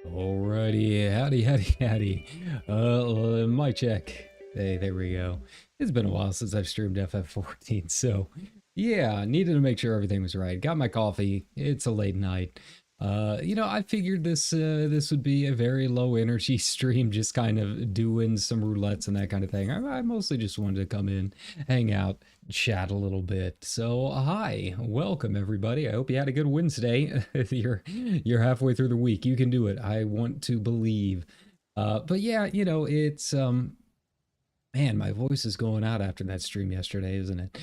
Alrighty, howdy. Mic check. Hey, there we go. It's been a while since I've streamed FF14, so yeah, needed to make sure everything was right. Got my coffee. It's a late night. I figured this would be a very low energy stream, just kind of doing some roulettes and that kind of thing. I mostly just wanted to come in, hang out, chat a little bit. So hi, welcome everybody. I hope you had a good Wednesday. you're halfway through the week. You can do it. I want to believe. But yeah, it's man, my voice is going out after that stream yesterday, isn't it?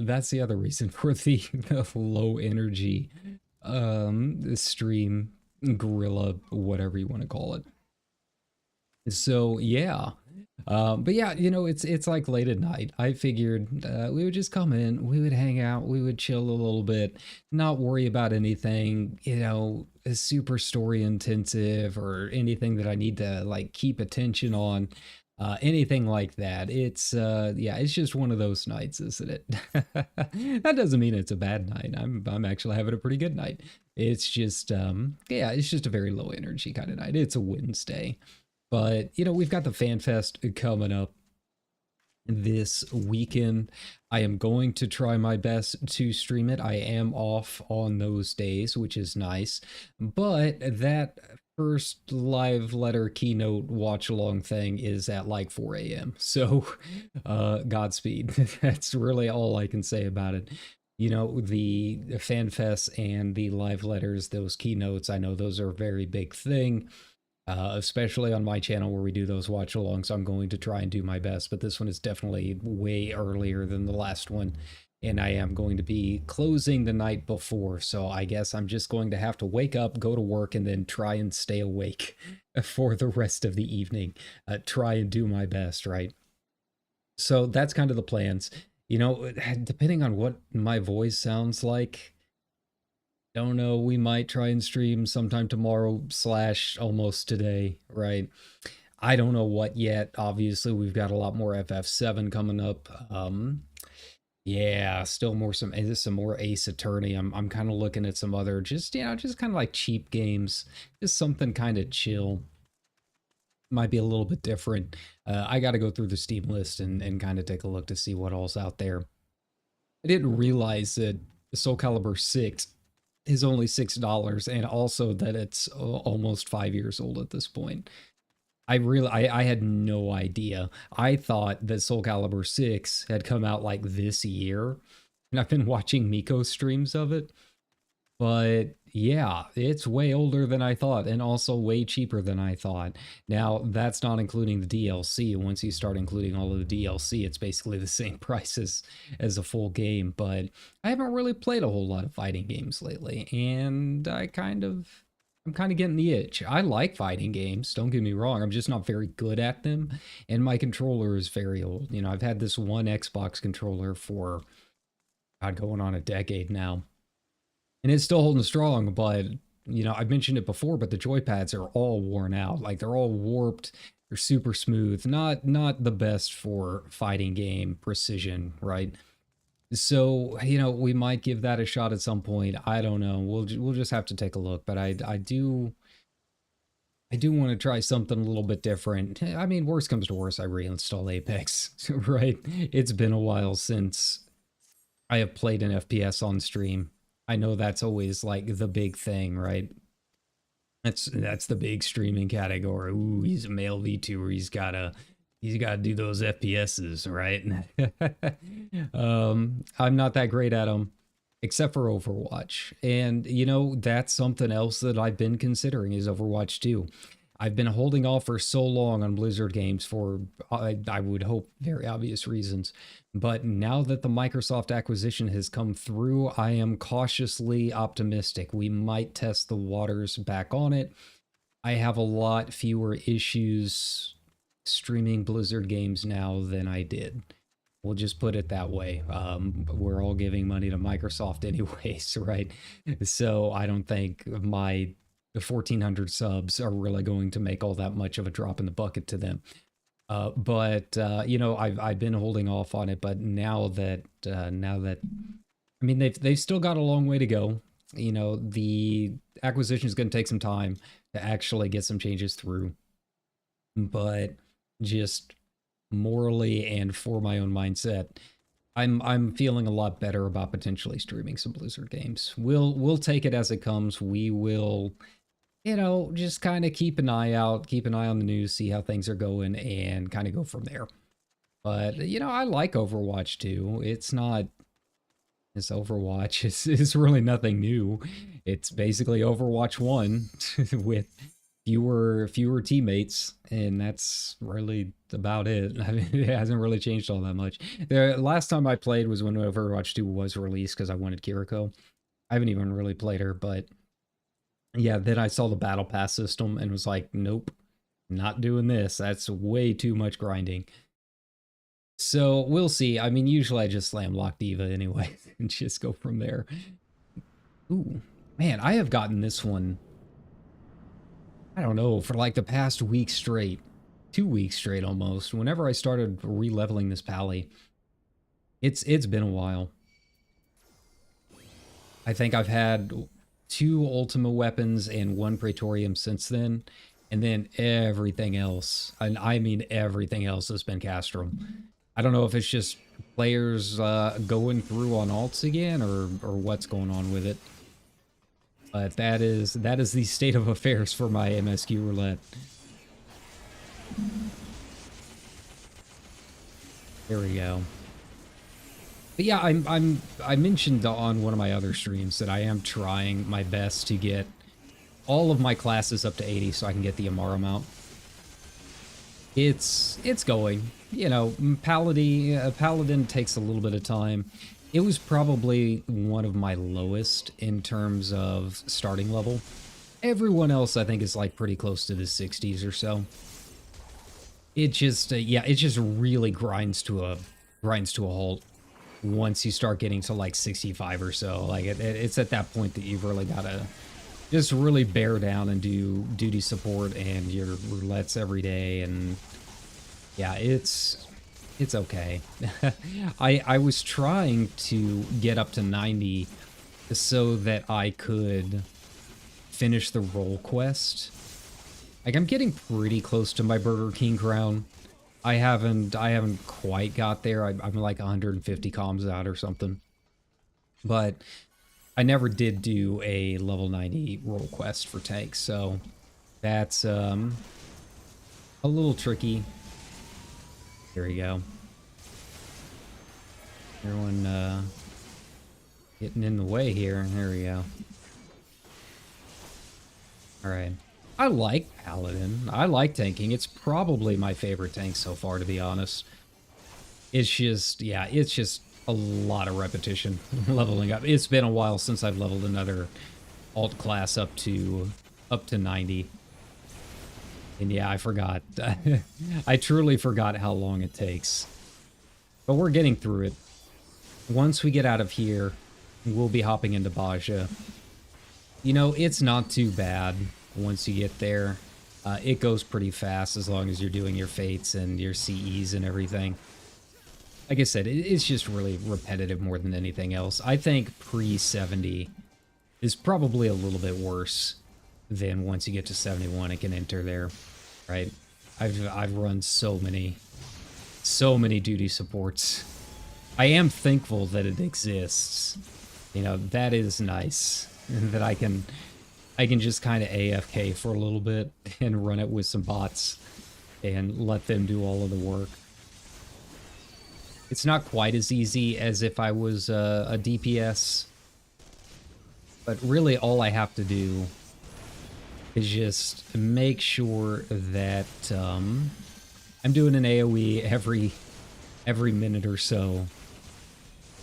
That's the other reason for the low energy stream, gorilla, whatever you want to call it. So yeah, but yeah, it's like late at night. I figured we would just come in, we would hang out, we would chill a little bit, not worry about anything, super story intensive or anything that I need to like keep attention on. Anything like that. It's just one of those nights, isn't it? That doesn't mean it's a bad night. I'm actually having a pretty good night. It's just it's just a very low energy kind of night. It's a Wednesday. But we've got the Fan Fest coming up this weekend. I am going to try my best to stream it. I am off on those days, which is nice. But that first live letter keynote watch along thing is at like 4 a.m. So Godspeed. That's really all I can say about it. The fan fest and the live letters, those keynotes, I know those are a very big thing. Especially on my channel where we do those watch alongs. I'm going to try and do my best, but this one is definitely way earlier than the last one. And I am going to be closing the night before, so I guess I'm just going to have to wake up, go to work, and then try and stay awake for the rest of the evening. Try and do my best, right? So that's kind of the plans. Depending on what my voice sounds like, don't know, we might try and stream sometime tomorrow / almost today, right? I don't know what yet. Obviously, we've got a lot more FF7 coming up. Yeah, still some more Ace Attorney. I'm kind of looking at some other just kind of like cheap games, just something kind of chill. Might be a little bit different. I got to go through the Steam list and kind of take a look to see what all's out there. I didn't realize that Soul Calibur 6 is only $6, and also that it's almost 5 years old at this point. I had no idea. I thought that Soul Calibur 6 had come out like this year, and I've been watching Miko streams of it. But yeah, it's way older than I thought, and also way cheaper than I thought. Now, that's not including the DLC. Once you start including all of the DLC, it's basically the same price as a full game. But I haven't really played a whole lot of fighting games lately, and I'm kind of getting the itch. I like fighting games, don't get me wrong. I'm just not very good at them, and my controller is very old. I've had this one Xbox controller for, God, going on a decade now. And it's still holding strong, but, I've mentioned it before, but the joypads are all worn out. Like, they're all warped. They're super smooth. Not the best for fighting game precision, right? So, we might give that a shot at some point. I don't know. We'll just have to take a look. But I do want to try something a little bit different. I mean, worst comes to worst, I reinstall Apex, right? It's been a while since I have played an FPS on stream. I know that's always like the big thing, right? That's the big streaming category. Ooh, he's a male VTuber. He's gotta do those FPSs, right? I'm not that great at them, except for Overwatch. And that's something else that I've been considering is Overwatch 2. I've been holding off for so long on Blizzard games for, I would hope, very obvious reasons. But now that the Microsoft acquisition has come through, I am cautiously optimistic. We might test the waters back on it. I have a lot fewer issues streaming Blizzard games now than I did. We'll just put it that way. We're all giving money to Microsoft anyways, right? So I don't think the 1,400 subs are really going to make all that much of a drop in the bucket to them. But I've been holding off on it, but now that I mean they've still got a long way to go. you know, the acquisition is going to take some time to actually get some changes through. But just morally and for my own mindset, I'm feeling a lot better about potentially streaming some Blizzard games. We'll take it as it comes. We will, you know, just kind of keep an eye out, keep an eye on the news, see how things are going, and kind of go from there. But, you know, I like Overwatch too. It's not, it's Overwatch. It's really nothing new. It's basically Overwatch 1 with fewer teammates, and that's really about it. I mean, it hasn't really changed all that much. The last time I played was when Overwatch 2 was released because I wanted Kiriko. I haven't even really played her, but yeah, then I saw the battle pass system and was like, nope, not doing this. That's way too much grinding. So we'll see. I mean, usually I just slam lock Diva anyway and just go from there. Ooh, man, I have gotten this one, I don't know, for like the past week straight, 2 weeks straight almost. Whenever I started re-leveling this pally, it's been a while. I think I've had 2 Ultima weapons and 1 Praetorium since then, and then everything else, and I mean everything else, has been Castrum. I don't know if it's just players going through on alts again, or what's going on with it. But that is the state of affairs for my MSQ roulette. There we go. But yeah, I mentioned on one of my other streams that I am trying my best to get all of my classes up to 80 so I can get the Amara mount. It's going. You know, Paladin takes a little bit of time. It was probably one of my lowest in terms of starting level. Everyone else, I think, is like pretty close to the 60s or so. It just, yeah, it just really grinds to a halt once you start getting to like 65 or so. Like it's at that point that you've really got to just really bear down and do duty support and your roulettes every day. And yeah, it's okay. I was trying to get up to 90 so that I could finish the role quest. Like, I'm getting pretty close to my Burger King crown. I haven't quite got there. I'm like 150 comms out or something. But I never did do a level 90 role quest for tanks, so that's a little tricky. Here we go. Everyone getting in the way here. There we go. Alright. I like Paladin. I like tanking. It's probably my favorite tank so far, to be honest. It's just, yeah, it's just a lot of repetition leveling up. It's been a while since I've leveled another alt class up to 90. And yeah, I forgot. I truly forgot how long it takes. But we're getting through it. Once we get out of here, we'll be hopping into Bozja. You know, it's not too bad once you get there. It goes pretty fast as long as you're doing your fates and your CEs and everything. Like I said, it's just really repetitive more than anything else. I think pre-70 is probably a little bit worse than once you get to 71 and can enter there, right? I've run so many duty supports. I am thankful that it exists. You know, that is nice. That I can just kind of AFK for a little bit and run it with some bots and let them do all of the work. It's not quite as easy as if I was a DPS, but really all I have to do is just make sure that I'm doing an AoE every minute or so,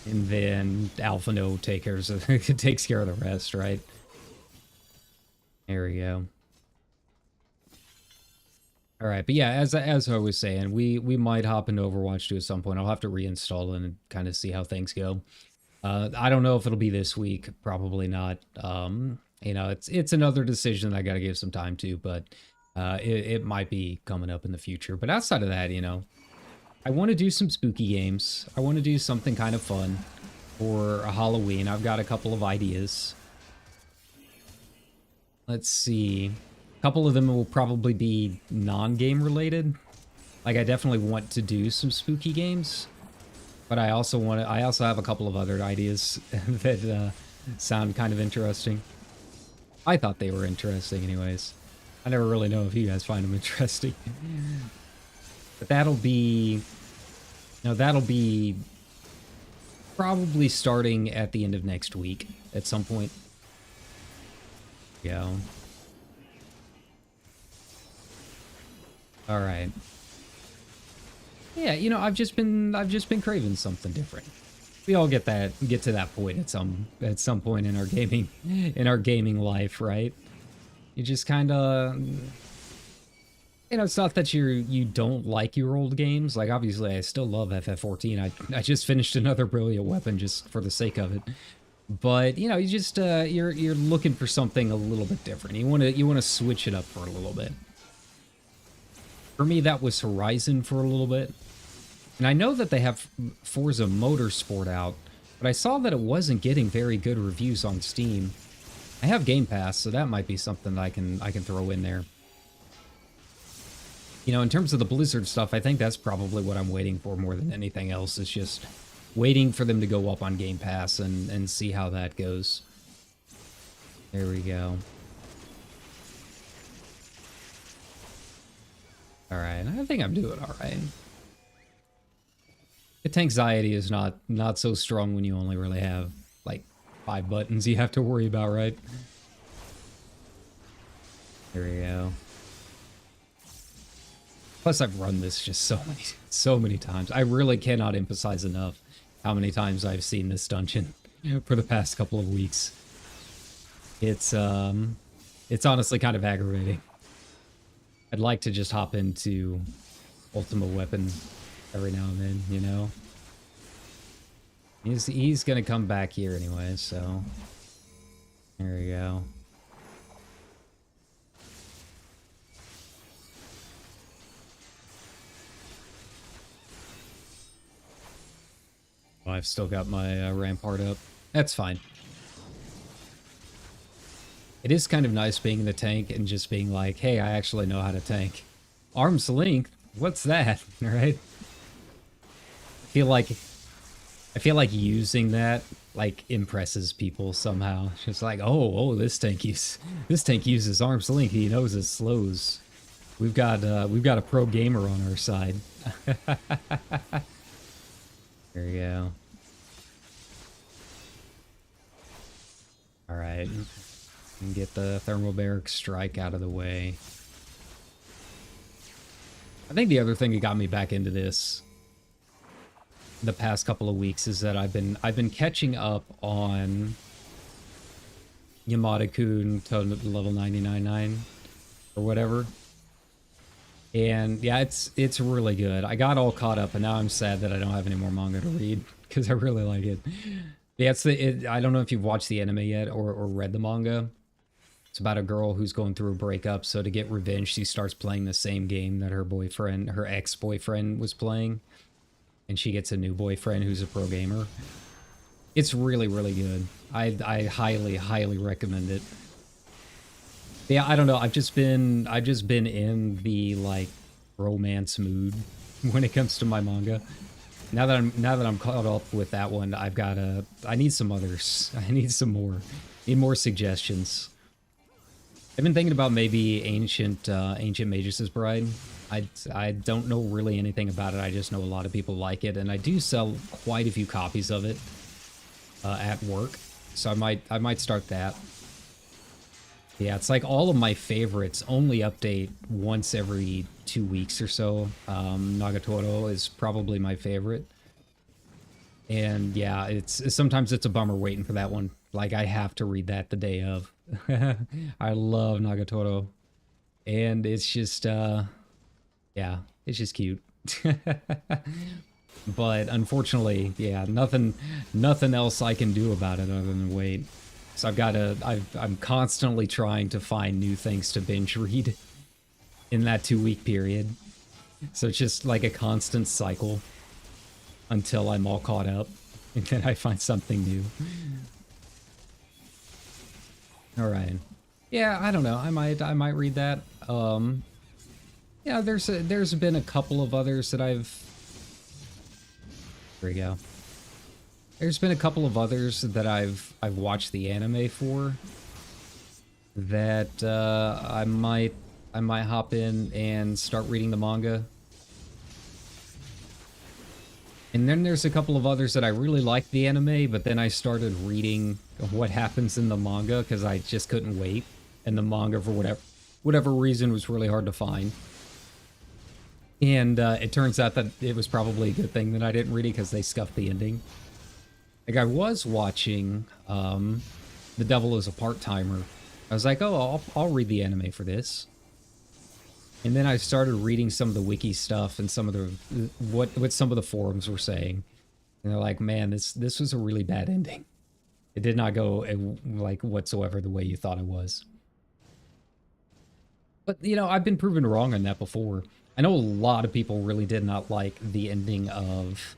and then Alpha No takes care of the rest, right? There we go. All right, but yeah, as I was saying, we might hop into Overwatch 2 at some point. I'll have to reinstall it and kind of see how things go. I don't know if it'll be this week. Probably not. You know, it's another decision I got to give some time to, but it might be coming up in the future. But outside of that, you know, I want to do some spooky games. I want to do something kind of fun for a Halloween. I've got a couple of ideas. Let's see. A couple of them will probably be non-game related. Like, I definitely want to do some spooky games, but I also have a couple of other ideas that sound kind of interesting. I thought they were interesting anyways. I never really know if you guys find them interesting. But that'll be probably starting at the end of next week at some point. Yeah. All right. Yeah, you know, I've just been craving something different. We all get to that point at some point in our gaming life, right? You just kind of, you know, it's not that you don't like your old games. Like, obviously, I still love FF14. I just finished another brilliant weapon just for the sake of it. But you know, you just you're looking for something a little bit different. You want to switch it up for a little bit. For me, that was Horizon for a little bit. And I know that they have Forza Motorsport out, but I saw that it wasn't getting very good reviews on Steam. I have Game Pass, so that might be something that I can throw in there. You know, in terms of the Blizzard stuff, I think that's probably what I'm waiting for more than anything else. Is just waiting for them to go up on Game Pass and see how that goes. There we go. Alright, I think I'm doing alright. Its anxiety is not so strong when you only really have, like, 5 buttons you have to worry about, right? There we go. Plus, I've run this just so many times. I really cannot emphasize enough how many times I've seen this dungeon for the past couple of weeks. It's honestly kind of aggravating. I'd like to just hop into Ultimate Weapon every now and then, you know? He's gonna come back here anyway, so... There we go. Oh, I've still got my rampart up. That's fine. It is kind of nice being in the tank and just being like, hey, I actually know how to tank. Arm's length? What's that? Right? I feel like using that like impresses people somehow. It's just like, oh, this tank uses arm's length. He knows his slows. We've got a pro gamer on our side. There we go. All right. And get the thermobaric strike out of the way. I think the other thing that got me back into this the past couple of weeks is that I've been catching up on Yamada-kun to level 99.9 or whatever. And yeah, it's really good. I got all caught up and now I'm sad that I don't have any more manga to read because I really like it. Yeah, I don't know if you've watched the anime yet or read the manga. It's about a girl who's going through a breakup, so to get revenge, she starts playing the same game that her ex-boyfriend was playing. And she gets a new boyfriend who's a pro gamer. It's really, really good. I highly, highly recommend it. Yeah, I don't know. I've just been in the like romance mood when it comes to my manga. Now that I'm caught up with that one, I need some others. I need some more. Need more suggestions. I've been thinking about maybe Ancient Magus' Bride. I don't know really anything about it. I just know a lot of people like it, and I do sell quite a few copies of it at work. So I might start that. Yeah, it's like all of my favorites only update once every 2 weeks or so. Nagatoro is probably my favorite. And yeah, sometimes it's a bummer waiting for that one. Like, I have to read that the day of. I love Nagatoro. And it's just, yeah, it's just cute. But unfortunately, yeah, nothing else I can do about it other than wait. So I'm constantly trying to find new things to binge read in that 2-week period. So it's just like a constant cycle until I'm all caught up and then I find something new. All right. Yeah, I don't know. I might read that. Yeah, there's been a couple of others that I've. There we go. There's been a couple of others that I've watched the anime for that I might hop in and start reading the manga. And then there's a couple of others that I really liked the anime, but then I started reading what happens in the manga because I just couldn't wait. And the manga, for whatever reason, was really hard to find. And it turns out that it was probably a good thing that I didn't read it because they scuffed the ending. Like, I was watching The Devil is a Part-Timer. I was like, oh, I'll read the anime for this. And then I started reading some of the wiki stuff and some of the what some of the forums were saying. And they're like, man, this was a really bad ending. It did not go like whatsoever the way you thought it was. But, you know, I've been proven wrong on that before. I know a lot of people really did not like the ending of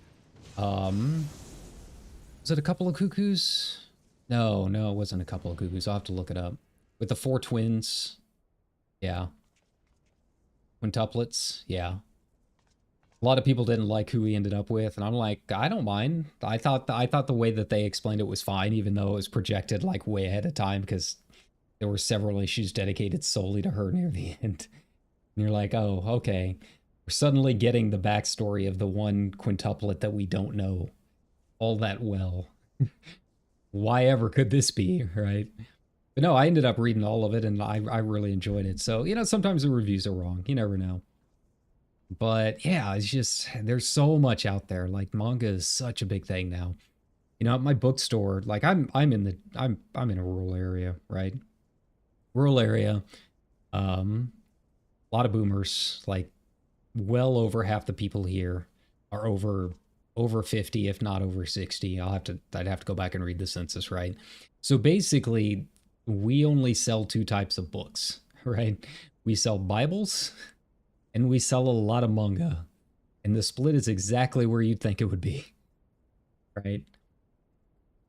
was it A Couple of Cuckoos? No, it wasn't A Couple of Cuckoos. I'll have to look it up. With the 4 twins. Yeah. Quintuplets. Yeah. A lot of people didn't like who he ended up with, and I'm like, I don't mind. I thought the way that they explained it was fine, even though it was projected like way ahead of time, because there were several issues dedicated solely to her near the end. And you're like, oh, okay. We're suddenly getting the backstory of the one quintuplet that we don't know all that well. Why ever could this be, right? But no, I ended up reading all of it, and I really enjoyed it. So, you know, sometimes the reviews are wrong. You never know. But yeah, it's just, there's so much out there. Like, manga is such a big thing now. You know, at my bookstore, like I'm in a rural area, right? Rural area. A lot of boomers, like well over half the people here are over 50, if not over 60. I'd have to go back and read the census, right? So basically, we only sell 2 types of books, right? We sell Bibles and we sell a lot of manga. And the split is exactly where you'd think it would be, right?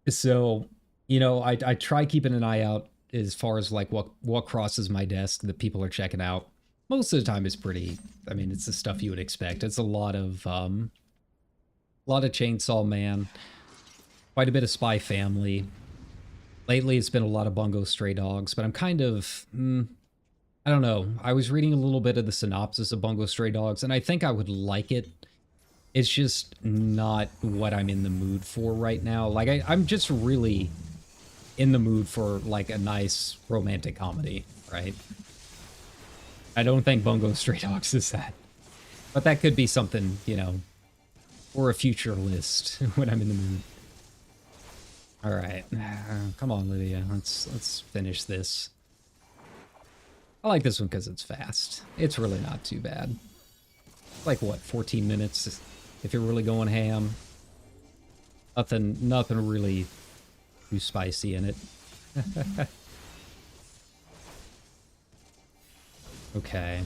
So, you know, I try keeping an eye out as far as like what crosses my desk that people are checking out. Most of the time it's pretty, I mean, it's the stuff you would expect. It's a lot of Chainsaw Man, quite a bit of Spy Family. Lately it's been a lot of Bungo Stray Dogs, but I'm kind of, I don't know. I was reading a little bit of the synopsis of Bungo Stray Dogs, and I think I would like it. It's just not what I'm in the mood for right now. Like, I'm just really in the mood for, like, a nice romantic comedy, right? I don't think Bungo Stray Dogs is that. But that could be something, you know, for a future list when I'm in the mood. All right. Come on, Lydia. Let's finish this. I like this one because it's fast. It's really not too bad. Like, what, 14 minutes if you're really going ham? Nothing really too spicy in it. Okay.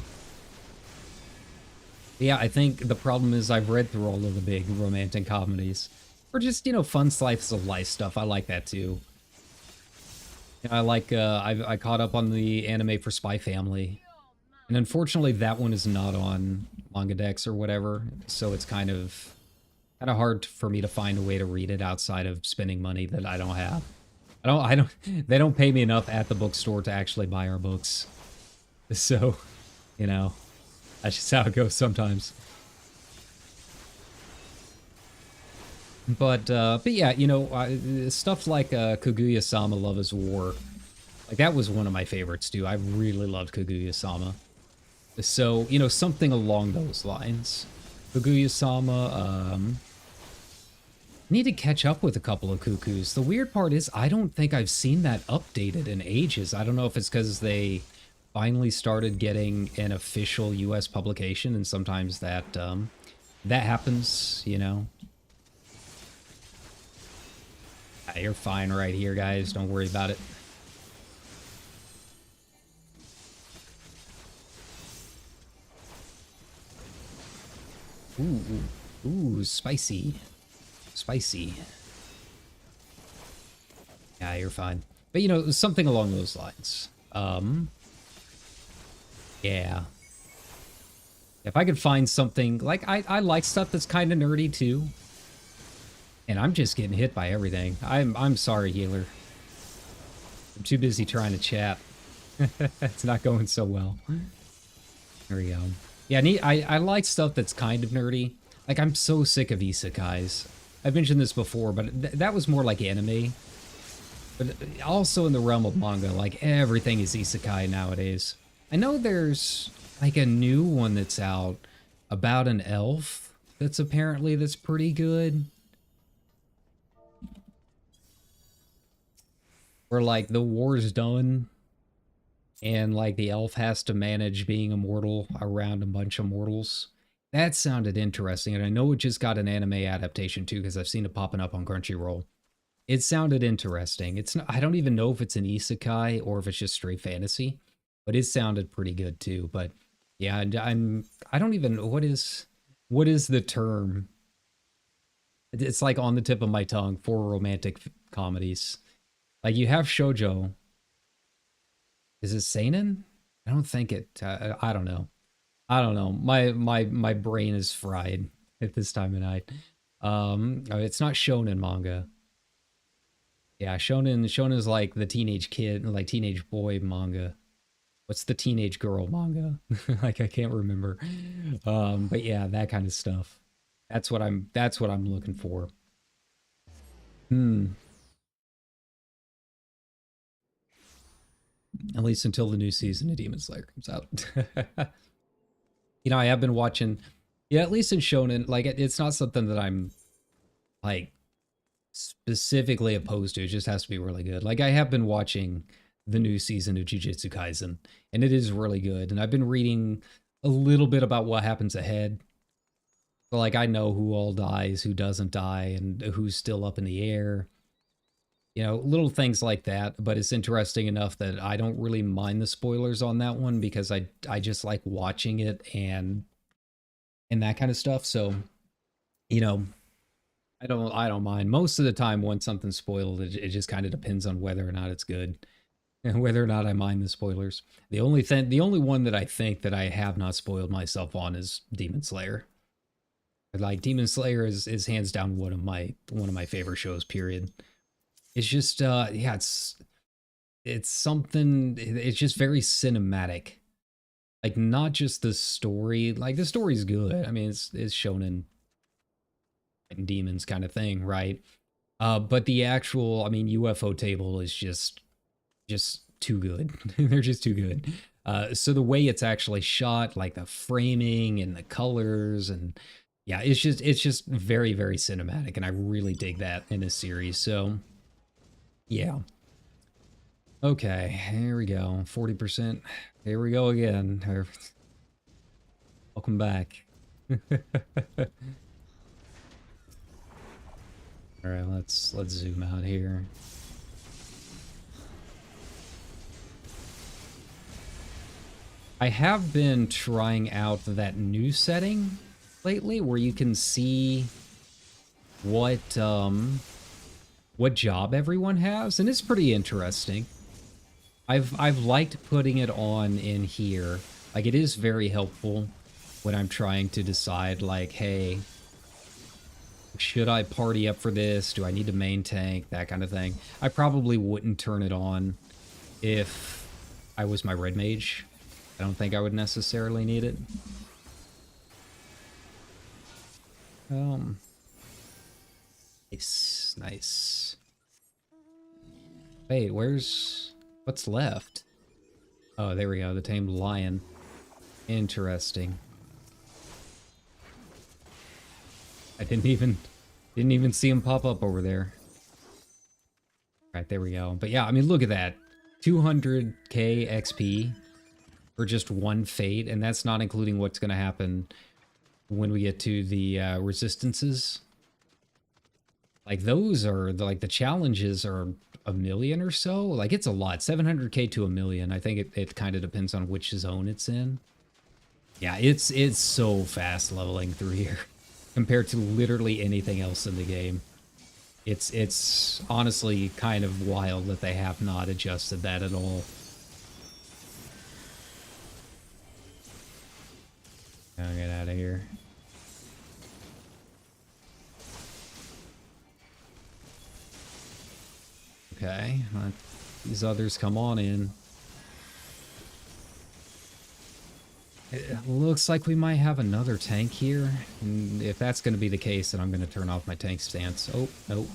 Yeah, I think the problem is I've read through all of the big romantic comedies. Or just, you know, fun slice of life stuff. I like that too. I like, I caught up on the anime for Spy Family. And unfortunately, that one is not on Mangadex or whatever. So it's kind of hard for me to find a way to read it outside of spending money that I don't have. They don't pay me enough at the bookstore to actually buy our books. So, you know, that's just how it goes sometimes. But yeah, you know, stuff like Kaguya-sama Love is War, like that was one of my favorites too. I really loved Kaguya-sama. So, you know, something along those lines. Kaguya-sama, need to catch up with A Couple of Cuckoos. The weird part is I don't think I've seen that updated in ages. I don't know if it's because they finally started getting an official US publication, and sometimes that that happens, you know. You're fine right here, guys. Don't worry about it. Ooh, spicy. Spicy. Yeah, you're fine. But, you know, something along those lines. Yeah. If I could find something, like, I like stuff that's kind of nerdy, too. And I'm just getting hit by everything. I'm sorry, healer. I'm too busy trying to chat. It's not going so well. There we go. Yeah, I like stuff that's kind of nerdy. Like, I'm so sick of isekais. I've mentioned this before, but that was more like anime. But also in the realm of manga, like, everything is isekai nowadays. I know there's, like, a new one that's out about an elf that's pretty good. Where, like, the war's done, and, like, the elf has to manage being immortal around a bunch of mortals. That sounded interesting, and I know it just got an anime adaptation, too, because I've seen it popping up on Crunchyroll. It sounded interesting. It's not, I don't even know if it's an isekai or if it's just straight fantasy, but it sounded pretty good, too. But, yeah, I don't even, what is the term? It's, like, on the tip of my tongue for romantic comedies. Like, you have shoujo. Is it seinen? I don't think it. I don't know. I don't know. My brain is fried at this time of night. It's not shonen manga. Yeah, shonen is like the teenage kid, like teenage boy manga. What's the teenage girl manga? Like, I can't remember. But yeah, that kind of stuff. That's what I'm looking for. At least until the new season of Demon Slayer comes out. You know, I have been watching, yeah, at least in shonen, like, it's not something that I'm, like, specifically opposed to. It just has to be really good. Like, I have been watching the new season of Jujutsu Kaisen, and it is really good. And I've been reading a little bit about what happens ahead. So, like, I know who all dies, who doesn't die, and who's still up in the air. You know, little things like that, but it's interesting enough that I don't really mind the spoilers on that one because I just like watching it and that kind of stuff. So, you know, I don't mind. Most of the time when something's spoiled, it just kind of depends on whether or not it's good and whether or not I mind the spoilers. The only one that I think that I have not spoiled myself on is Demon Slayer. Like, Demon Slayer is hands down one of my favorite shows, period. It's just, yeah, it's something, it's just very cinematic. Like, not just the story, like, the story's good. I mean, it's shonen and demons kind of thing, right? But the actual, I mean, UFO table is just too good. They're just too good. So the way it's actually shot, like the framing and the colors, and yeah, it's just very, very cinematic, and I really dig that in a series. So yeah. Okay, here we go. 40%. Here we go again. Welcome back. All right, let's zoom out here. I have been trying out that new setting lately where you can see what job everyone has, and it's pretty interesting. I've liked putting it on in here. Like, it is very helpful when I'm trying to decide, like, hey, should I party up for this? Do I need to main tank? That kind of thing. I probably wouldn't turn it on if I was my red mage. I don't think I would necessarily need it. Nice, nice. Wait, what's left? Oh, there we go, the tamed lion. Interesting. I didn't even see him pop up over there. All right, there we go. But yeah, I mean, look at that. 200k XP for just one fate, and that's not including what's going to happen when we get to the resistances. Like, those are, like, the challenges are 1 million or so. Like, it's a lot. 700k to 1 million. I think it kind of depends on which zone it's in. Yeah, it's so fast leveling through here compared to literally anything else in the game. It's honestly kind of wild that they have not adjusted that at all. I'll get out of here. Okay, let these others come on in. It looks like we might have another tank here. And if that's going to be the case, then I'm going to turn off my tank stance. Oh, nope.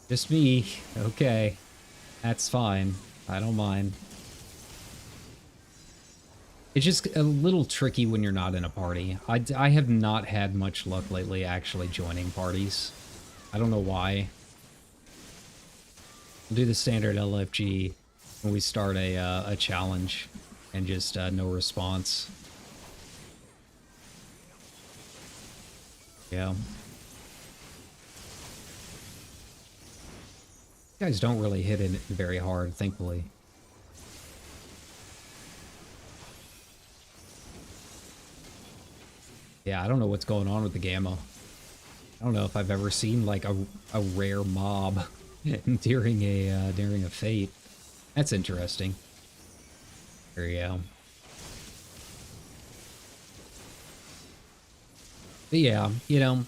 Just me. Okay. That's fine. I don't mind. It's just a little tricky when you're not in a party. I have not had much luck lately actually joining parties. I don't know why. We'll do the standard LFG when we start a challenge and just no response. Yeah. You guys don't really hit it very hard, thankfully. Yeah, I don't know what's going on with the gamma. I don't know if I've ever seen like a rare mob during a fate. That's interesting. There you go. But yeah, you know,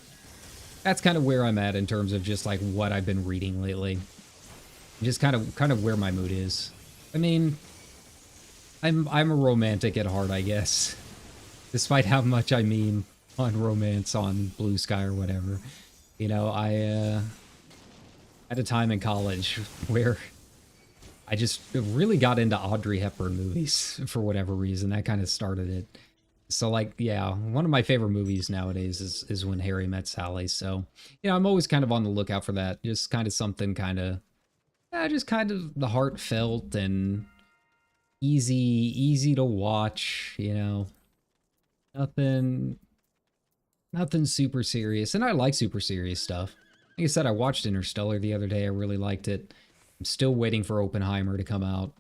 that's kind of where I'm at in terms of just like what I've been reading lately. Just kind of where my mood is. I mean, I'm a romantic at heart, I guess. Despite how much I mean on romance on Blue Sky or whatever. You know, I had a time in college where I just really got into Audrey Hepburn movies for whatever reason. That kind of started it. So, like, yeah, one of my favorite movies nowadays is When Harry Met Sally. So, you know, I'm always kind of on the lookout for that. Just kind of something just kind of the heartfelt and easy to watch, you know. Nothing super serious. And I like super serious stuff. Like I said, I watched Interstellar the other day. I really liked it. I'm still waiting for Oppenheimer to come out.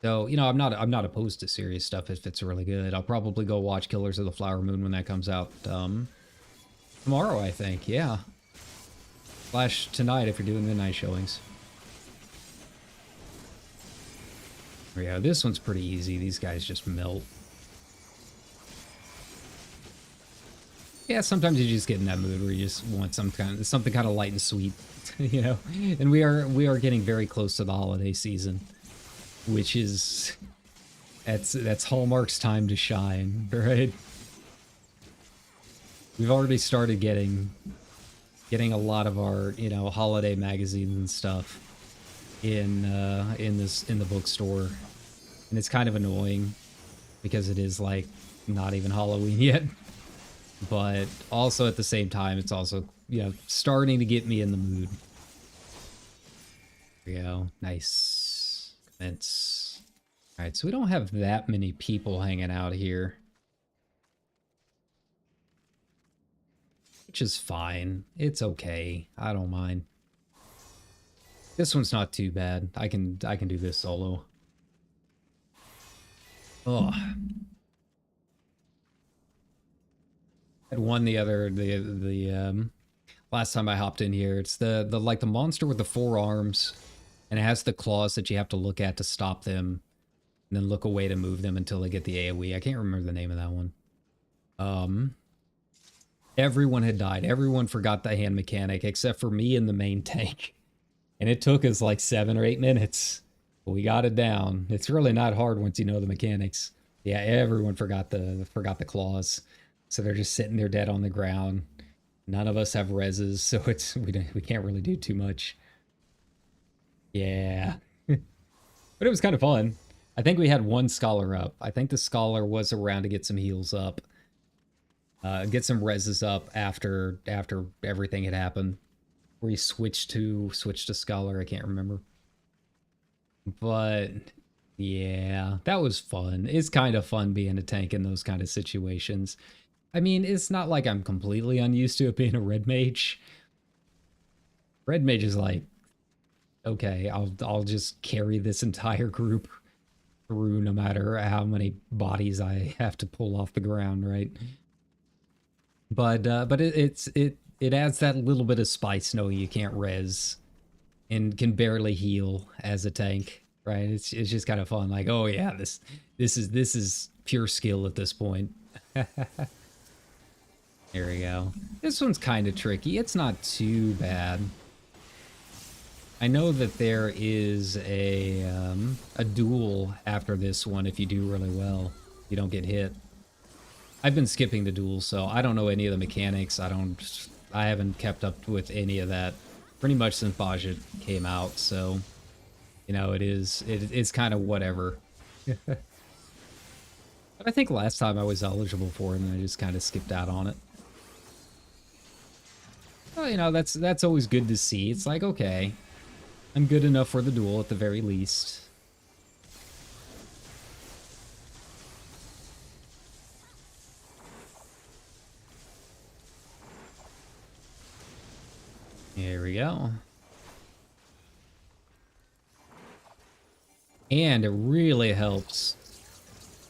So, you know, I'm not opposed to serious stuff if it's really good. I'll probably go watch Killers of the Flower Moon when that comes out tomorrow, I think. Yeah. Slash tonight if you're doing midnight showings. Yeah, this one's pretty easy. These guys just melt. Yeah, sometimes you just get in that mood where you just want something kind of light and sweet, you know. And we are getting very close to the holiday season, which is that's Hallmark's time to shine, right? We've already started getting a lot of our, you know, holiday magazines and stuff in the bookstore, and it's kind of annoying because it is like not even Halloween yet. But also at the same time, it's also, you know, starting to get me in the mood. There we go. Nice. Commence. Alright, so we don't have that many people hanging out here. Which is fine. It's okay. I don't mind. This one's not too bad. I can do this solo. Ugh. Had one the last time I hopped in here. It's the like the monster with the 4 arms, and it has the claws that you have to look at to stop them, and then look away to move them until they get the AoE. I can't remember the name of that one. Everyone had died. Everyone forgot the hand mechanic except for me and the main tank, and it took us like 7 or 8 minutes. But we got it down. It's really not hard once you know the mechanics. Yeah, everyone forgot the claws. So they're just sitting there dead on the ground. None of us have reses, so we can't really do too much. Yeah. But it was kind of fun. I think we had one scholar up. I think the scholar was around to get some heals up. Get some reses up after everything had happened. Where he switched to scholar, I can't remember. But yeah, that was fun. It's kind of fun being a tank in those kind of situations. I mean, it's not like I'm completely unused to it being a red mage. Red mage is like, okay, I'll just carry this entire group through no matter how many bodies I have to pull off the ground, right? But it adds that little bit of spice knowing you can't res and can barely heal as a tank. right? It's just kind of fun. Like, oh yeah, this is pure skill at this point. Here we go. This one's kind of tricky. It's not too bad. I know that there is a duel after this one if you do really well. You don't get hit. I've been skipping the duel, so I don't know any of the mechanics. I haven't kept up with any of that pretty much since Bozja came out, so you know, it's kind of whatever. But I think last time I was eligible for it and I just kind of skipped out on it. Well, you know, that's always good to see. It's like, okay, I'm good enough for the duel at the very least. Here we go. And it really helps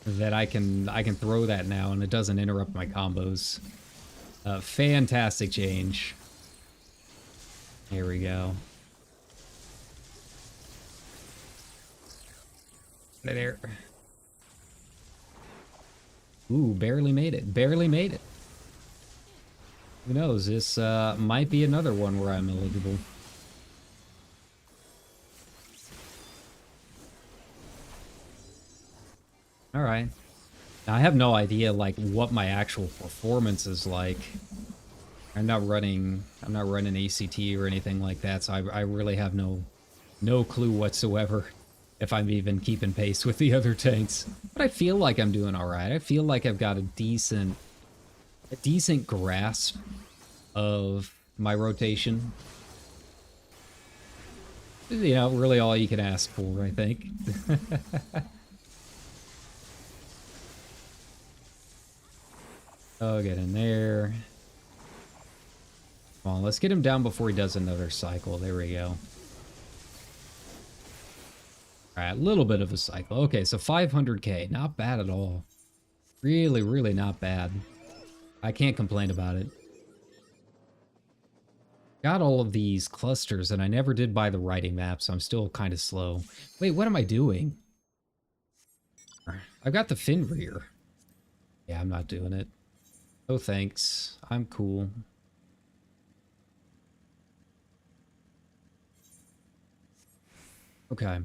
that I can throw that now and it doesn't interrupt my combos. Fantastic change. Here we go. There. Ooh, barely made it. Barely made it. Who knows? This might be another one where I'm eligible. All right. Now, I have no idea like what my actual performance is like. I'm not running ACT or anything like that, so I really have no clue whatsoever if I'm even keeping pace with the other tanks. But I feel like I'm doing all right. I feel like I've got a decent grasp of my rotation. You know, really all you can ask for, I think. Oh, get in there. Come on, let's get him down before he does another cycle. There we go. All right, a little bit of a cycle. Okay, so 500k. Not bad at all. Really, really not bad. I can't complain about it. Got all of these clusters, and I never did buy the writing map, so I'm still kind of slow. Wait, what am I doing? I've got the Fenrir. Yeah, I'm not doing it. Oh, thanks. I'm cool. Okay.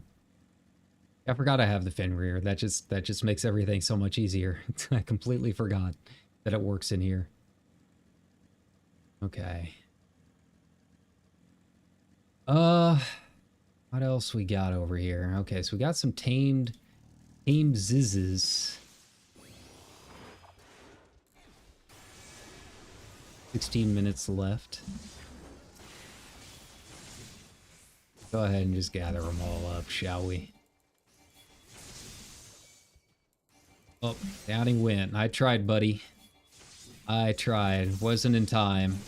I forgot I have the Fenrir. That just makes everything so much easier. I completely forgot that it works in here. Okay. What else we got over here? Okay, so we got some tamed zizzes. 16 minutes left. Go ahead and just gather them all up, shall we? Oh, Downing went. I tried, buddy. I tried. Wasn't in time.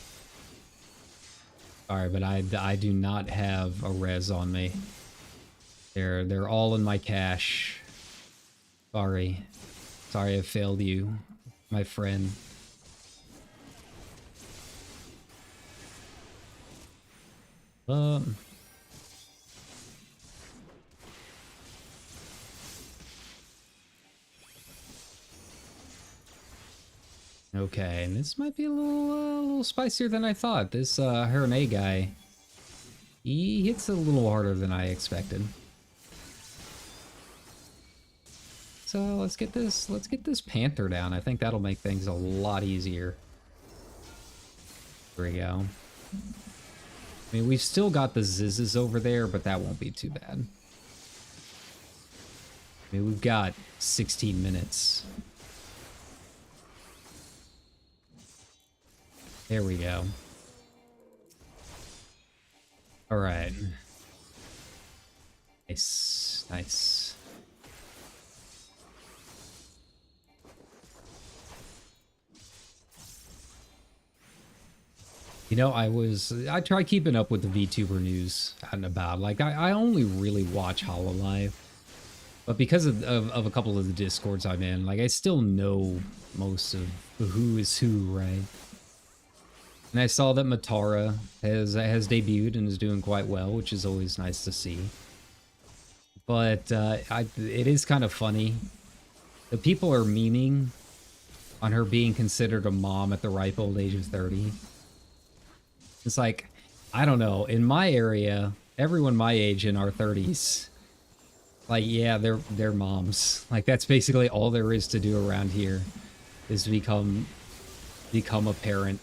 Sorry, but I do not have a res on me. They're all in my cache. Sorry. Sorry I failed you, my friend. Okay, and this might be a little spicier than I thought. This Herne guy, he hits a little harder than I expected. So let's get this Panther down. I think that'll make things a lot easier. There we go. I mean, we've still got the Zizzes over there, but that won't be too bad. I mean, we've got 16 minutes. There we go. All right. Nice, nice. You know, I try keeping up with the VTuber news out and about. Like, I only really watch HoloLive. But because of a couple of the Discords I'm in, like, I still know most of who is who, right? And I saw that Matara has debuted and is doing quite well, which is always nice to see. But it is kind of funny. The people are memeing on her being considered a mom at the ripe old age of 30. It's like, I don't know. In my area, everyone my age in our 30s, like, yeah, they're moms. Like, that's basically all there is to do around here, is become a parent.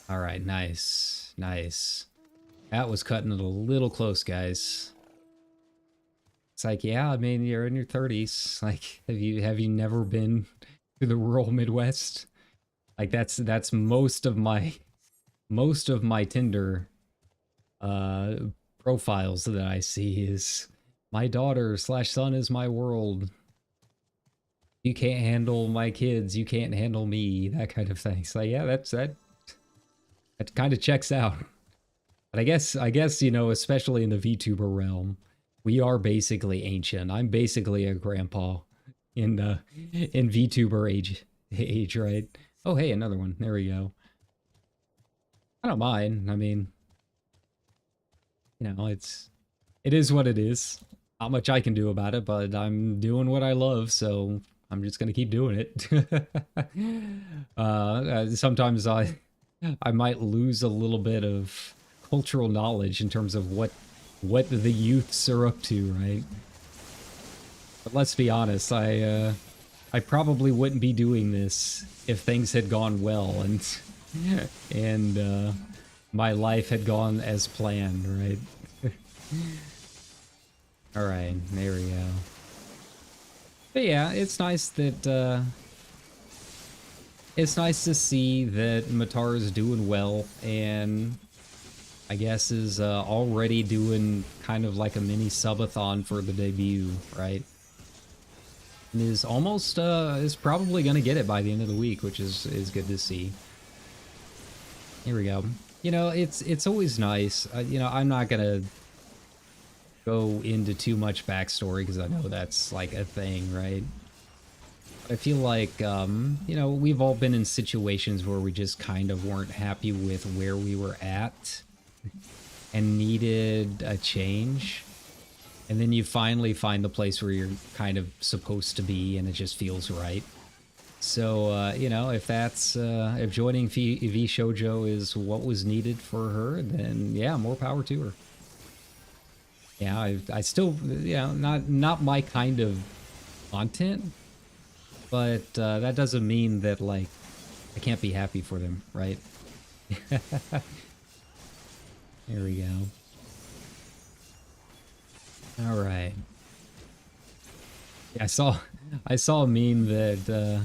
All right, nice, nice. That was cutting it a little close, guys. It's like, yeah, I mean, you're in your 30s. Like, have you never been to the rural Midwest? Like, that's most of my Tinder profiles that I see is my daughter / son is my world. You can't handle my kids, you can't handle me, that kind of thing. So yeah, that kind of checks out. But I guess, you know, especially in the VTuber realm, we are basically ancient. I'm basically a grandpa in VTuber age, right? Oh, hey, another one. There we go. I don't mind. I mean, you know, it is what it is. Not much I can do about it, but I'm doing what I love, so I'm just gonna keep doing it. Sometimes I might lose a little bit of cultural knowledge in terms of what the youths are up to, right? But let's be honest, I probably wouldn't be doing this if things had gone well and my life had gone as planned, right? All right, there we go. But yeah, it's nice that it's nice to see that Matar is doing well, and I guess is already doing kind of like a mini subathon for the debut, right? And is almost is probably gonna get it by the end of the week, which is good to see. Here we go. You know, it's always nice. You know, I'm not gonna go into too much backstory because I know that's like a thing, right? I feel like, you know, we've all been in situations where we just kind of weren't happy with where we were at and needed a change. And then you finally find the place where you're kind of supposed to be and it just feels right. So, you know, if that's, if joining V Shoujo is what was needed for her, then yeah, more power to her. Yeah, I still, you know, not my kind of content, but that doesn't mean that, like, I can't be happy for them, right? There we go. All right. Yeah, I saw a meme that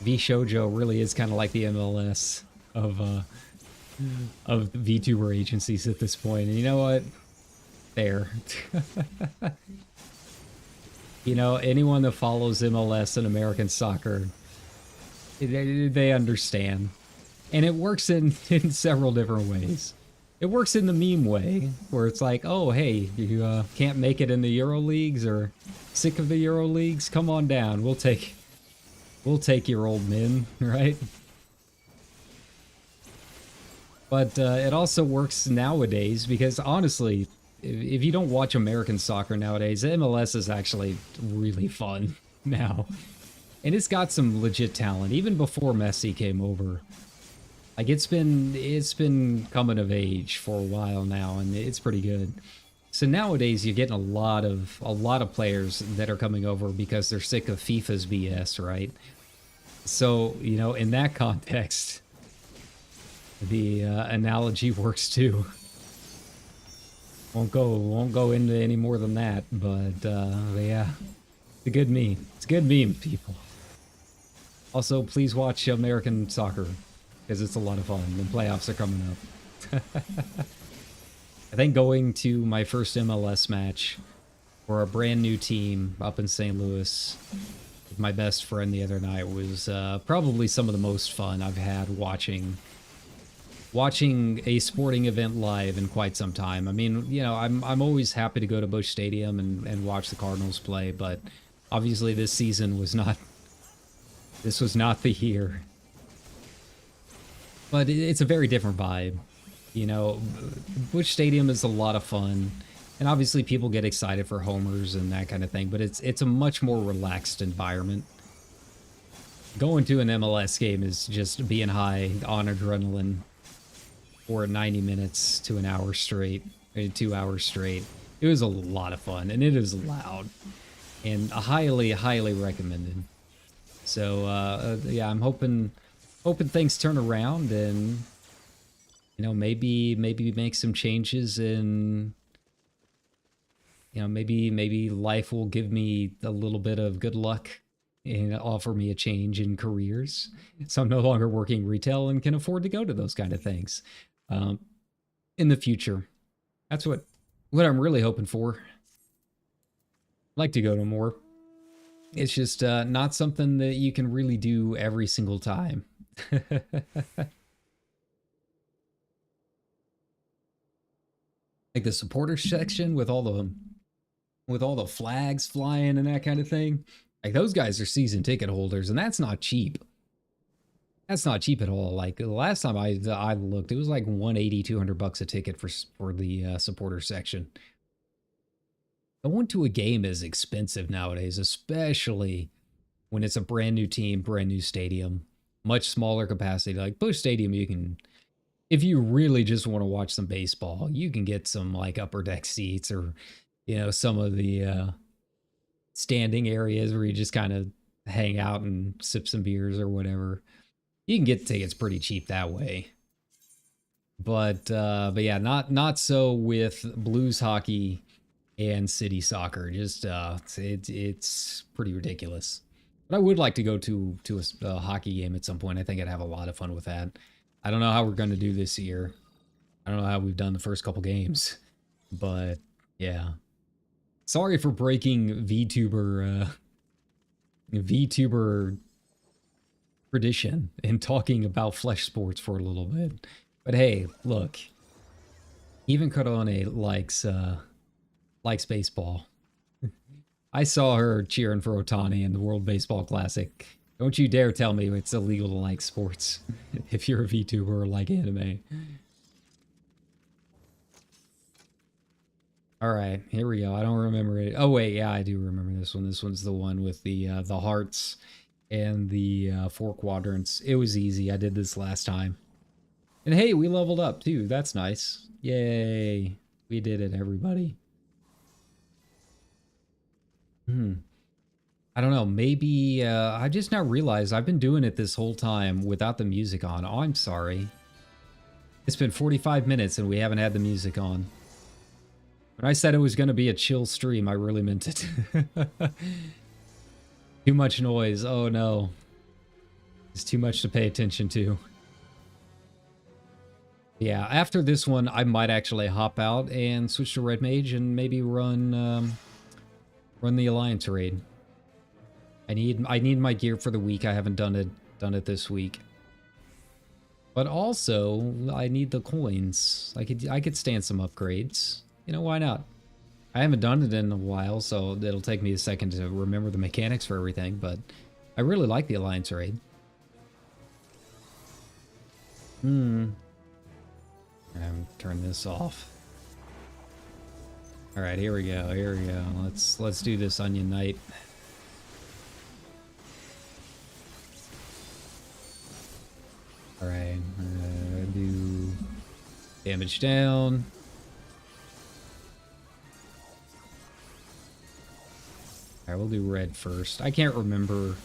V Shoujo really is kind of like the MLS of VTuber agencies at this point. And you know what? There. You know, anyone that follows MLS and American soccer, they understand. And it works in several different ways. It works in the meme way, where it's like, oh, hey, you can't make it in the Euro Leagues or sick of the Euro Leagues? Come on down. We'll take your old men, right? But it also works nowadays because, honestly, if you don't watch American soccer nowadays, MLS is actually really fun now. And it's got some legit talent, even before Messi came over. Like, it's been coming of age for a while now, and it's pretty good. So nowadays you're getting a lot of players that are coming over because they're sick of FIFA's BS, right? So, you know, in that context, the analogy works too. Won't go into any more than that, but yeah, it's a good meme. It's a good meme, people. Also, please watch American soccer, because it's a lot of fun. The playoffs are coming up. I think going to my first MLS match for a brand new team up in St. Louis with my best friend the other night was probably some of the most fun I've had watching a sporting event live in quite some time. I mean, you know, I'm always happy to go to Busch Stadium and watch the Cardinals play, but obviously this season was not the year. But it's a very different vibe. You know, Busch Stadium is a lot of fun, and obviously people get excited for homers and that kind of thing, but it's a much more relaxed environment. Going to an MLS game is just being high on adrenaline for 90 minutes to an hour straight, 2 hours straight. It was a lot of fun, and it is loud, and highly, highly recommended. So yeah, I'm hoping things turn around, and you know, maybe make some changes, and you know, maybe life will give me a little bit of good luck and offer me a change in careers, so I'm no longer working retail and can afford to go to those kind of things in the future. That's what I'm really hoping for. I'd like to go to more. It's just not something that you can really do every single time. Like the supporter section with all the flags flying and that kind of thing. Like, those guys are season ticket holders, and that's not cheap. That's not cheap at all. Like, the last time I looked, it was like $180-200 a ticket for the supporter section. Going to a game is expensive nowadays, especially when it's a brand new team, brand new stadium, much smaller capacity. Like Busch Stadium, you can, if you really just want to watch some baseball, you can get some like upper deck seats, or, you know, some of the standing areas where you just kind of hang out and sip some beers or whatever. You can get tickets pretty cheap that way. But yeah, not so with Blues hockey and city soccer. Just it's pretty ridiculous. But I would like to go to a hockey game at some point. I think I'd have a lot of fun with that. I don't know how we're going to do this year. I don't know how we've done the first couple games, but yeah. Sorry for breaking VTuber tradition and talking about flesh sports for a little bit. But hey, look, even Corone likes baseball. I saw her cheering for Ohtani in the World Baseball Classic. Don't you dare tell me it's illegal to like sports if you're a VTuber or like anime. All right, here we go. I don't remember it. Oh wait, yeah, I do remember this one. This one's the one with the hearts and the 4 quadrants. It was easy. I did this last time. And hey, we leveled up too. That's nice. Yay. We did it, everybody. I don't know. Maybe I just now realized I've been doing it this whole time without the music on. Oh, I'm sorry. It's been 45 minutes and we haven't had the music on. When I said it was going to be a chill stream, I really meant it. Too much noise. Oh no. It's too much to pay attention to. Yeah, after this one, I might actually hop out and switch to Red Mage and maybe run the Alliance raid. I need my gear for the week. I haven't done it this week. But also, I need the coins. I could stand some upgrades. You know, why not? I haven't done it in a while, so it'll take me a second to remember the mechanics for everything, but I really like the Alliance raid. I'm gonna turn this off. All right, here we go. Here we go. Let's do this Onion Knight. All right, do damage down. All right, we'll do red first. I can't remember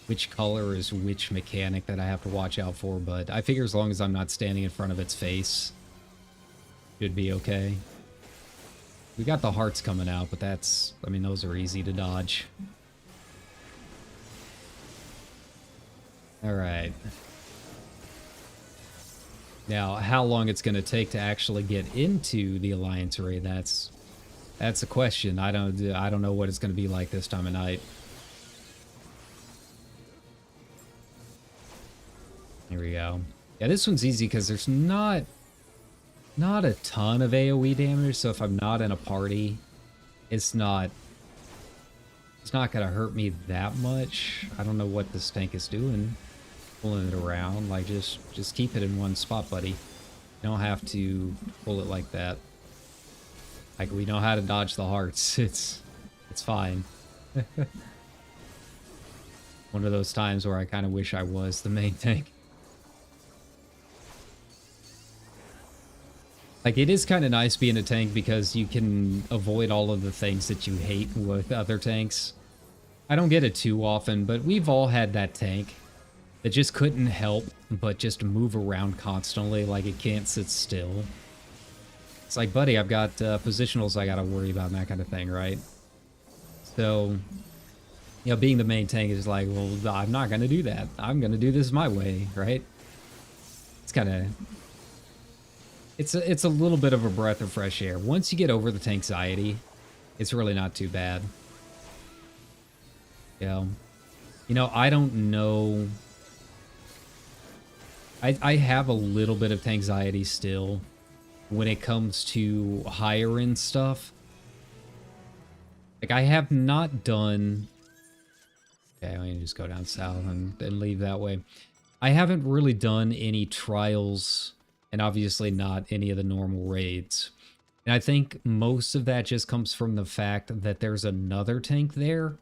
which color is which mechanic that I have to watch out for, but I figure as long as I'm not standing in front of its face, should be okay. We got the hearts coming out, but that's, I mean, those are easy to dodge. All right. Now, how long it's going to take to actually get into the Alliance raid, that's a question. I don't know what it's going to be like this time of night. Here we go. Yeah, this one's easy because there's not a ton of AoE damage, so if I'm not in a party, it's not gonna hurt me that much. I don't know what this tank is doing. Pulling it around. Like, just keep it in one spot, buddy. You don't have to pull it like that. Like, we know how to dodge the hearts. It's fine. One of those times where I kind of wish I was the main tank. Like, it is kind of nice being a tank because you can avoid all of the things that you hate with other tanks. I don't get it too often, but we've all had that tank that just couldn't help but just move around constantly, like it can't sit still. It's like, buddy, I've got positionals I gotta worry about and that kind of thing, right? So, you know, being the main tank is like, well, I'm not gonna do that. I'm gonna do this my way, right? It's kind of... It's a little bit of a breath of fresh air. Once you get over the tankxiety, it's really not too bad. Yeah. You know, I don't know... I have a little bit of tankxiety still when it comes to higher end stuff. Like, I have not done... Okay, I'm gonna just go down south and leave that way. I haven't really done any trials, and obviously not any of the normal raids. And I think most of that just comes from the fact that there's another tank there.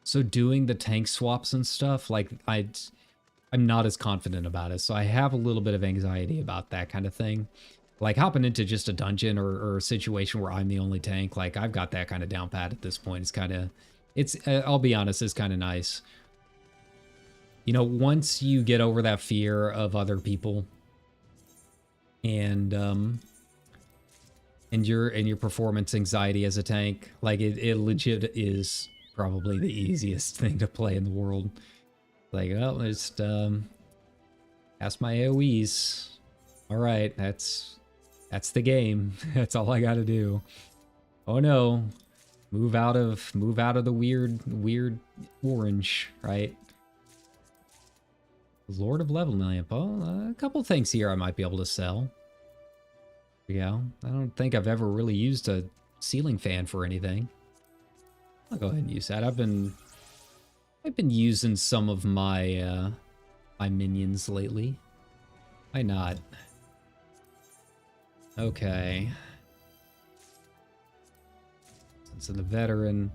So doing the tank swaps and stuff, like, I'm not as confident about it. So I have a little bit of anxiety about that kind of thing. Like, hopping into just a dungeon or a situation where I'm the only tank, like, I've got that kind of down pat at this point. It's kind of... I'll be honest, it's kind of nice. You know, once you get over that fear of other people and your performance anxiety as a tank, like, it legit is probably the easiest thing to play in the world. Like, well, just pass my AoEs. All right, that's the game. That's all I got to do. Oh no. Move out of the weird orange, right? Lord of Level Lamp. Oh, a couple things here I might be able to sell. Yeah, I don't think I've ever really used a ceiling fan for anything. I'll go ahead and use that. I've been using some of my my minions lately. Why not? Okay. So the veteran,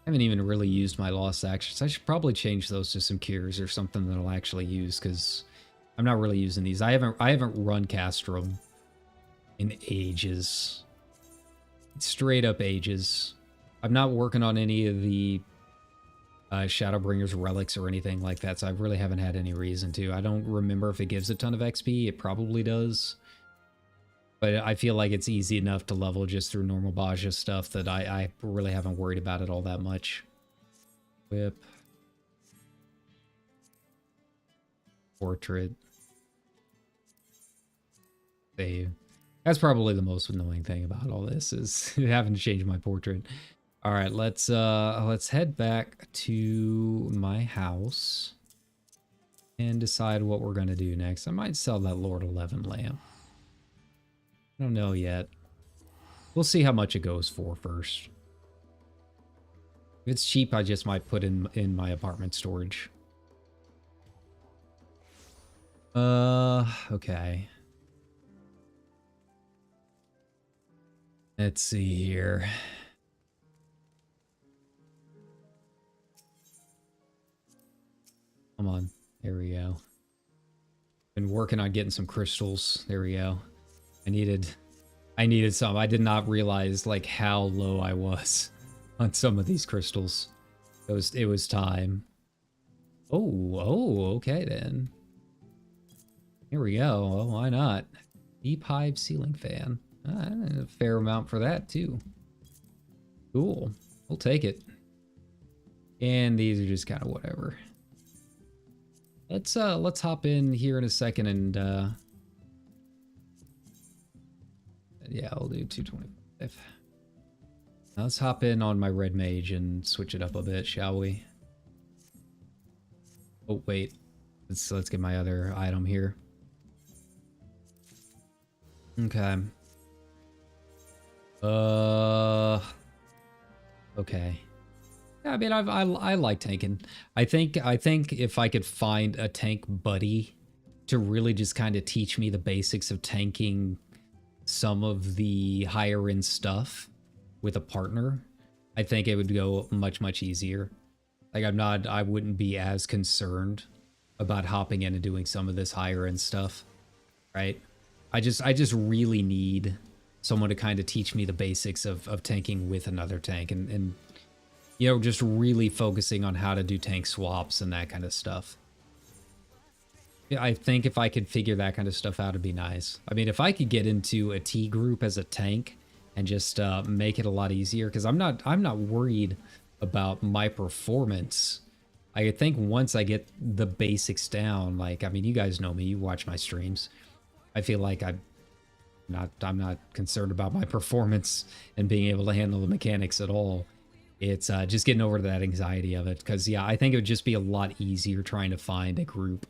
I haven't even really used my lost actions. I should probably change those to some cures or something that I'll actually use, because I'm not really using these. I haven't run Castrum in ages. Straight up ages. I'm not working on any of the Shadowbringer's relics or anything like that, so I really haven't had any reason to. I don't remember if it gives a ton of XP. It probably does. But I feel like it's easy enough to level just through normal Bozja stuff that I really haven't worried about it all that much. Whip. Portrait. Save. That's probably the most annoying thing about all this, is having to change my portrait. All right, let's head back to my house and decide what we're gonna do next. I might sell that Lord 11 lamp. I don't know yet. We'll see how much it goes for first. If it's cheap, I just might put in my apartment storage. Okay. Let's see here. Come on. There we go. Been working on getting some crystals. There we go. I needed some. I did not realize, like, how low I was on some of these crystals. It was time. Oh, okay then. Here we go. Well, why not? Deep Hive ceiling fan. A fair amount for that too. Cool. We'll take it. And these are just kind of whatever. Let's hop in here in a second and yeah, I'll do 225. Now let's hop in on my red mage and switch it up a bit, shall we? Oh wait, let's get my other item here. Okay. Okay. Yeah, I mean, I like tanking. I think if I could find a tank buddy to really just kind of teach me the basics of tanking some of the higher end stuff with a partner, I think it would go much, much easier. Like I wouldn't be as concerned about hopping in and doing some of this higher end stuff, right? I just really need someone to kind of teach me the basics of tanking with another tank and you know, just really focusing on how to do tank swaps and that kind of stuff. Yeah, I think if I could figure that kind of stuff out, it'd be nice. I mean, if I could get into a T group as a tank and just make it a lot easier, because I'm not worried about my performance. I think once I get the basics down, like, I mean, you guys know me, you watch my streams. I feel like I'm not concerned about my performance and being able to handle the mechanics at all. It's just getting over that anxiety of it, because yeah, I think it would just be a lot easier trying to find a group.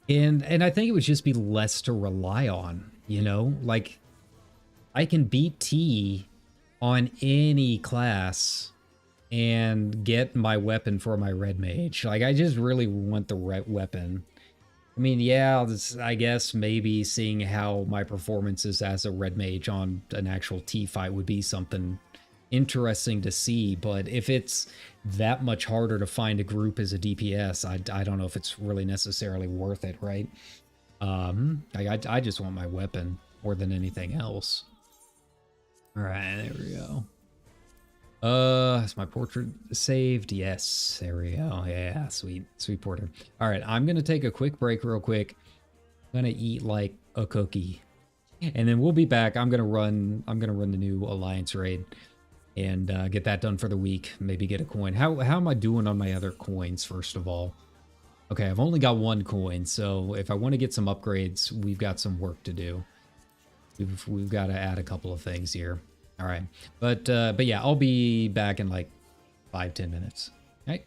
And I think it would just be less to rely on, you know? Like, I can beat T on any class and get my weapon for my red mage. Like, I just really want the red weapon. I mean, yeah, I guess maybe seeing how my performance is as a red mage on an actual T fight would be something interesting to see, but if it's that much harder to find a group as a DPS, I don't know if it's really necessarily worth it, right? I just want my weapon more than anything else. All right, there we go. Is my portrait saved? Yes, there we go. Yeah, sweet portrait. All right, I'm gonna take a quick break real quick. I'm gonna eat like a cookie, and then we'll be back. I'm gonna run the new Alliance raid and get that done for the week. Maybe get a coin. How am I doing on my other coins, first of all? Okay, I've only got one coin, so if I want to get some upgrades, we've got some work to do. We've got to add a couple of things here. All right, but yeah, I'll be back in like 5-10 minutes. All right.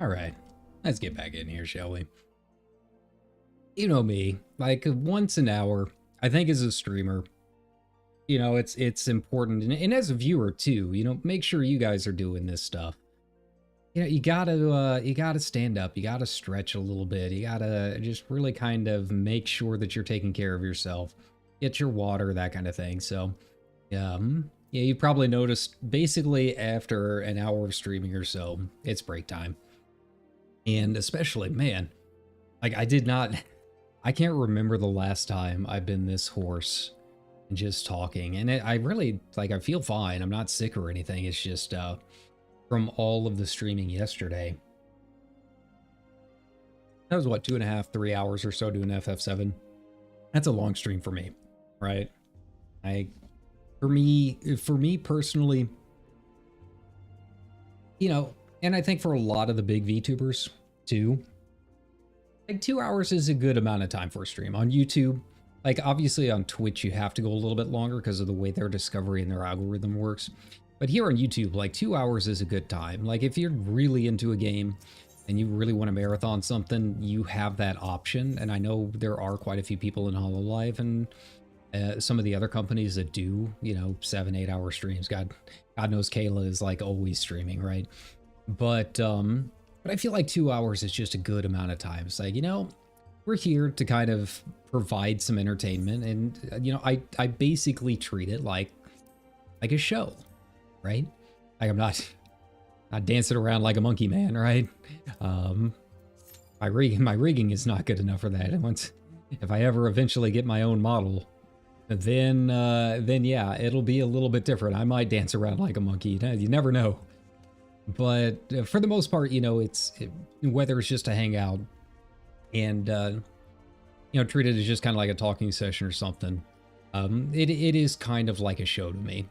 All right, let's get back in here, shall we? You know me, like once an hour, I think as a streamer, it's important, and as a viewer too, make sure you guys are doing this stuff. You gotta stand up, you gotta stretch a little bit, you gotta just really kind of make sure that you're taking care of yourself, get your water, that kind of thing. So, yeah, you probably noticed basically after an hour of streaming or so, it's break time. And especially, man, like I can't remember the last time I've been this hoarse and just talking. And I really, like, I feel fine. I'm not sick or anything. It's just from all of the streaming yesterday. That was what, 2.5, 3 hours or so doing FF7. That's a long stream for me, right? For me personally, and I think for a lot of the big VTubers too, like 2 hours is a good amount of time for a stream. On YouTube, like obviously on Twitch, you have to go a little bit longer because of the way their discovery and their algorithm works. But here on YouTube, like 2 hours is a good time. Like if you're really into a game and you really want to marathon something, you have that option. And I know there are quite a few people in Hololive and some of the other companies that do, 7, 8 hour streams. God knows Kayla is like always streaming, right? But I feel like 2 hours is just a good amount of time. It's like, we're here to kind of provide some entertainment, and I basically treat it like a show, right? Like I'm not dancing around like a monkey man, right? My rigging is not good enough for that. And if I ever eventually get my own model, then yeah, it'll be a little bit different. I might dance around like a monkey. You never know. But for the most part, whether it's just to hang out and treat it as just kind of like a talking session or something, it is kind of like a show to me.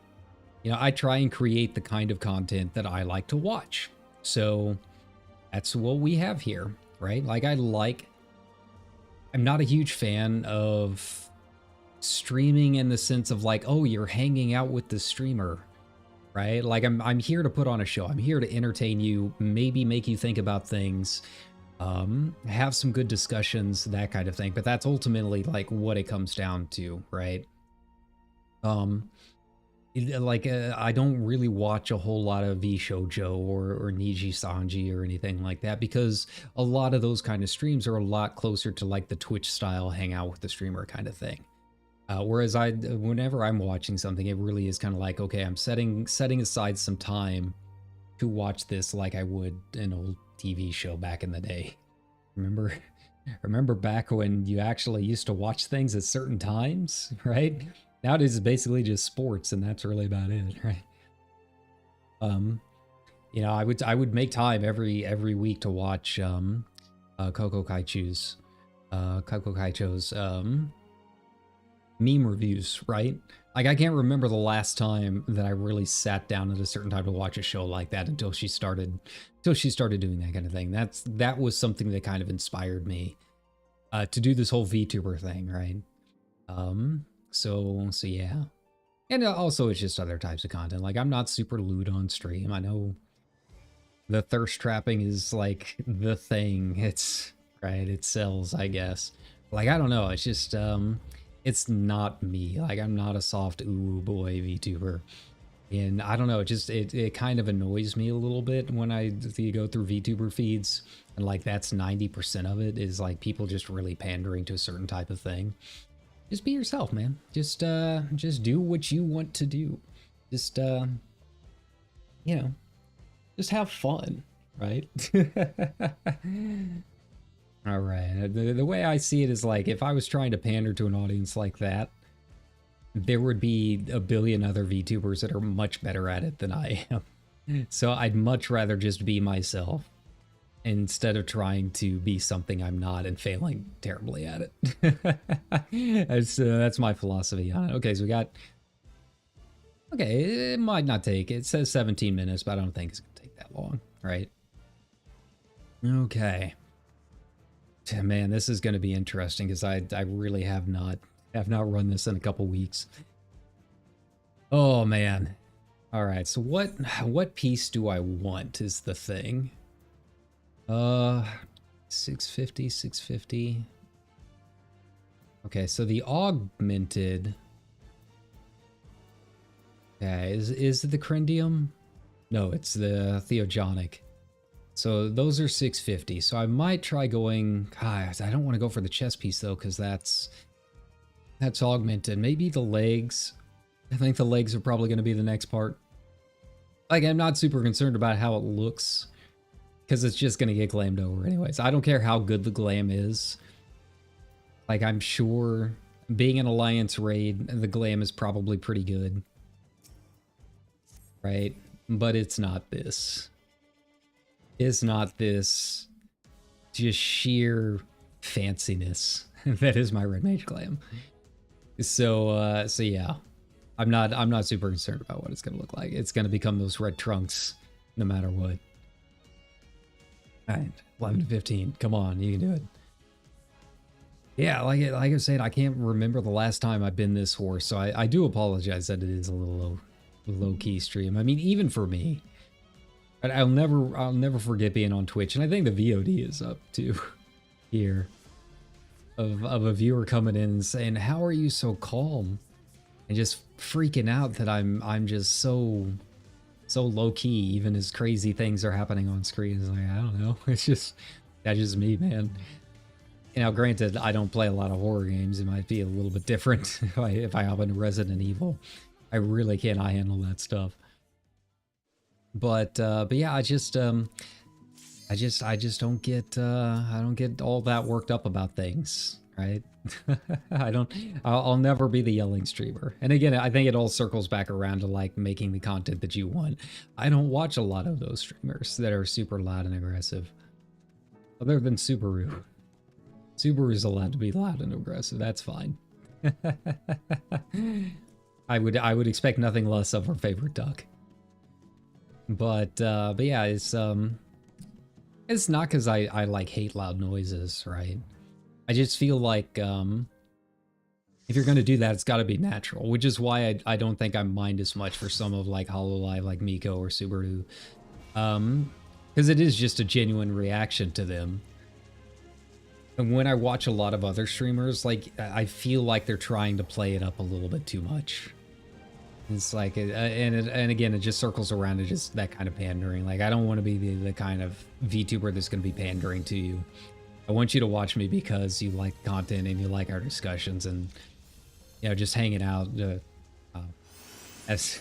I try and create the kind of content that I like to watch. So that's what we have here, right? Like I'm not a huge fan of streaming in the sense of like, oh, you're hanging out with the streamer, right? Like I'm here to put on a show. I'm here to entertain you, maybe make you think about things, have some good discussions, that kind of thing. But that's ultimately like what it comes down to, right? I don't really watch a whole lot of VShojo or Niji Sanji or anything like that, because a lot of those kind of streams are a lot closer to like the Twitch style hang out with the streamer kind of thing. Whereas whenever I'm watching something, it really is kind of like, okay, I'm setting aside some time to watch this like I would an old TV show back in the day. Remember back when you actually used to watch things at certain times, right? Nowadays it's basically just sports, and that's really about it, right? I would make time every week to watch Coco Kaicho's meme reviews, right? Like I can't remember the last time that I really sat down at a certain time to watch a show like that until she started doing that kind of thing. That was something that kind of inspired me to do this whole VTuber thing, right? So yeah. And also it's just other types of content. Like I'm not super lewd on stream. I know the thirst trapping is like the thing. It's right, it sells, I guess. Like I don't know, it's just it's not me. Like I'm not a soft ooh boy VTuber. And I don't know, it kind of annoys me a little bit when I go through VTuber feeds, and like that's 90% of it is like people just really pandering to a certain type of thing. Just be yourself, man. Just do what you want to do. Just just have fun, right? All right. The way I see it is like if I was trying to pander to an audience like that, there would be a billion other VTubers that are much better at it than I am. So I'd much rather just be myself instead of trying to be something I'm not and failing terribly at it. That's my philosophy on it. Okay, so we got... Okay, it might not take... It says 17 minutes, but I don't think it's going to take that long, right? Okay. Man, this is going to be interesting because I really have not run this in a couple weeks. Oh, man. All right, so what piece do I want is the thing. Uh, 650, 650. Okay, so the augmented. Okay, is it the Crendium? No, it's the Theogonic. So those are 650. So I might try going. God, I don't want to go for the chest piece though, because that's augmented. Maybe the legs. I think the legs are probably going to be the next part. Like, I'm not super concerned about how it looks, because it's just going to get glammed over anyways. I don't care how good the glam is. Like, I'm sure being an Alliance raid, the glam is probably pretty good. Right? But it's not this. It's not this just sheer fanciness that is my Red Mage glam. So yeah. I'm not super concerned about what it's gonna look like. It's gonna become those red trunks no matter what. Alright, 11 to 15. Come on, you can do it. Yeah, like I was saying, I can't remember the last time I've been this hoarse, so I do apologize that it is a little low-key stream. I mean, even for me. But I'll never forget being on Twitch, and I think the VOD is up too here. Of a viewer coming in and saying, "How are you so calm?" And just freaking out that I'm just so low-key, even as crazy things are happening on screen. It's like, I don't know. It's just that's just me, man. You know, granted, I don't play a lot of horror games. It might be a little bit different if I hop into Resident Evil. I really can't handle that stuff. But yeah, I just don't get I don't get all that worked up about things, right? I'll never be the yelling streamer. And again, I think it all circles back around to like making the content that you want. I don't watch a lot of those streamers that are super loud and aggressive. Other than Subaru. Subaru's allowed to be loud and aggressive. That's fine. I would expect nothing less of our favorite duck. But yeah, it's not because I like hate loud noises, right? I just feel like if you're gonna do that, it's got to be natural, which is why I don't think I mind as much for some of like HoloLive, like Miko or Subaru, because it is just a genuine reaction to them. And when I watch a lot of other streamers, like I feel like they're trying to play it up a little bit too much. It's like, and again, it just circles around to just that kind of pandering. Like, I don't want to be the kind of VTuber that's going to be pandering to you. I want you to watch me because you like content and you like our discussions and, you know, just hanging out. As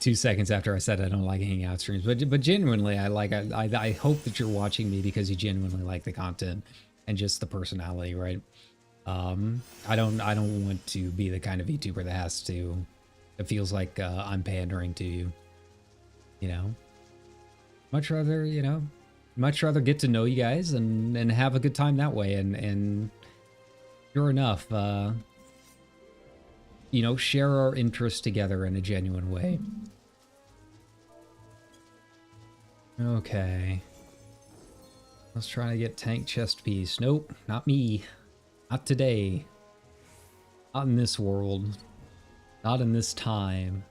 2 seconds after I said I don't like hanging out streams, but genuinely, I hope that you're watching me because you genuinely like the content and just the personality, right? I don't want to be the kind of VTuber that has to. It feels like I'm pandering to you, you know. Much rather get to know you guys and have a good time that way, and sure enough, you know, share our interests together in a genuine way. Okay, let's try to get tank chest piece. Nope, not me, not today, not in this world. Not in this time.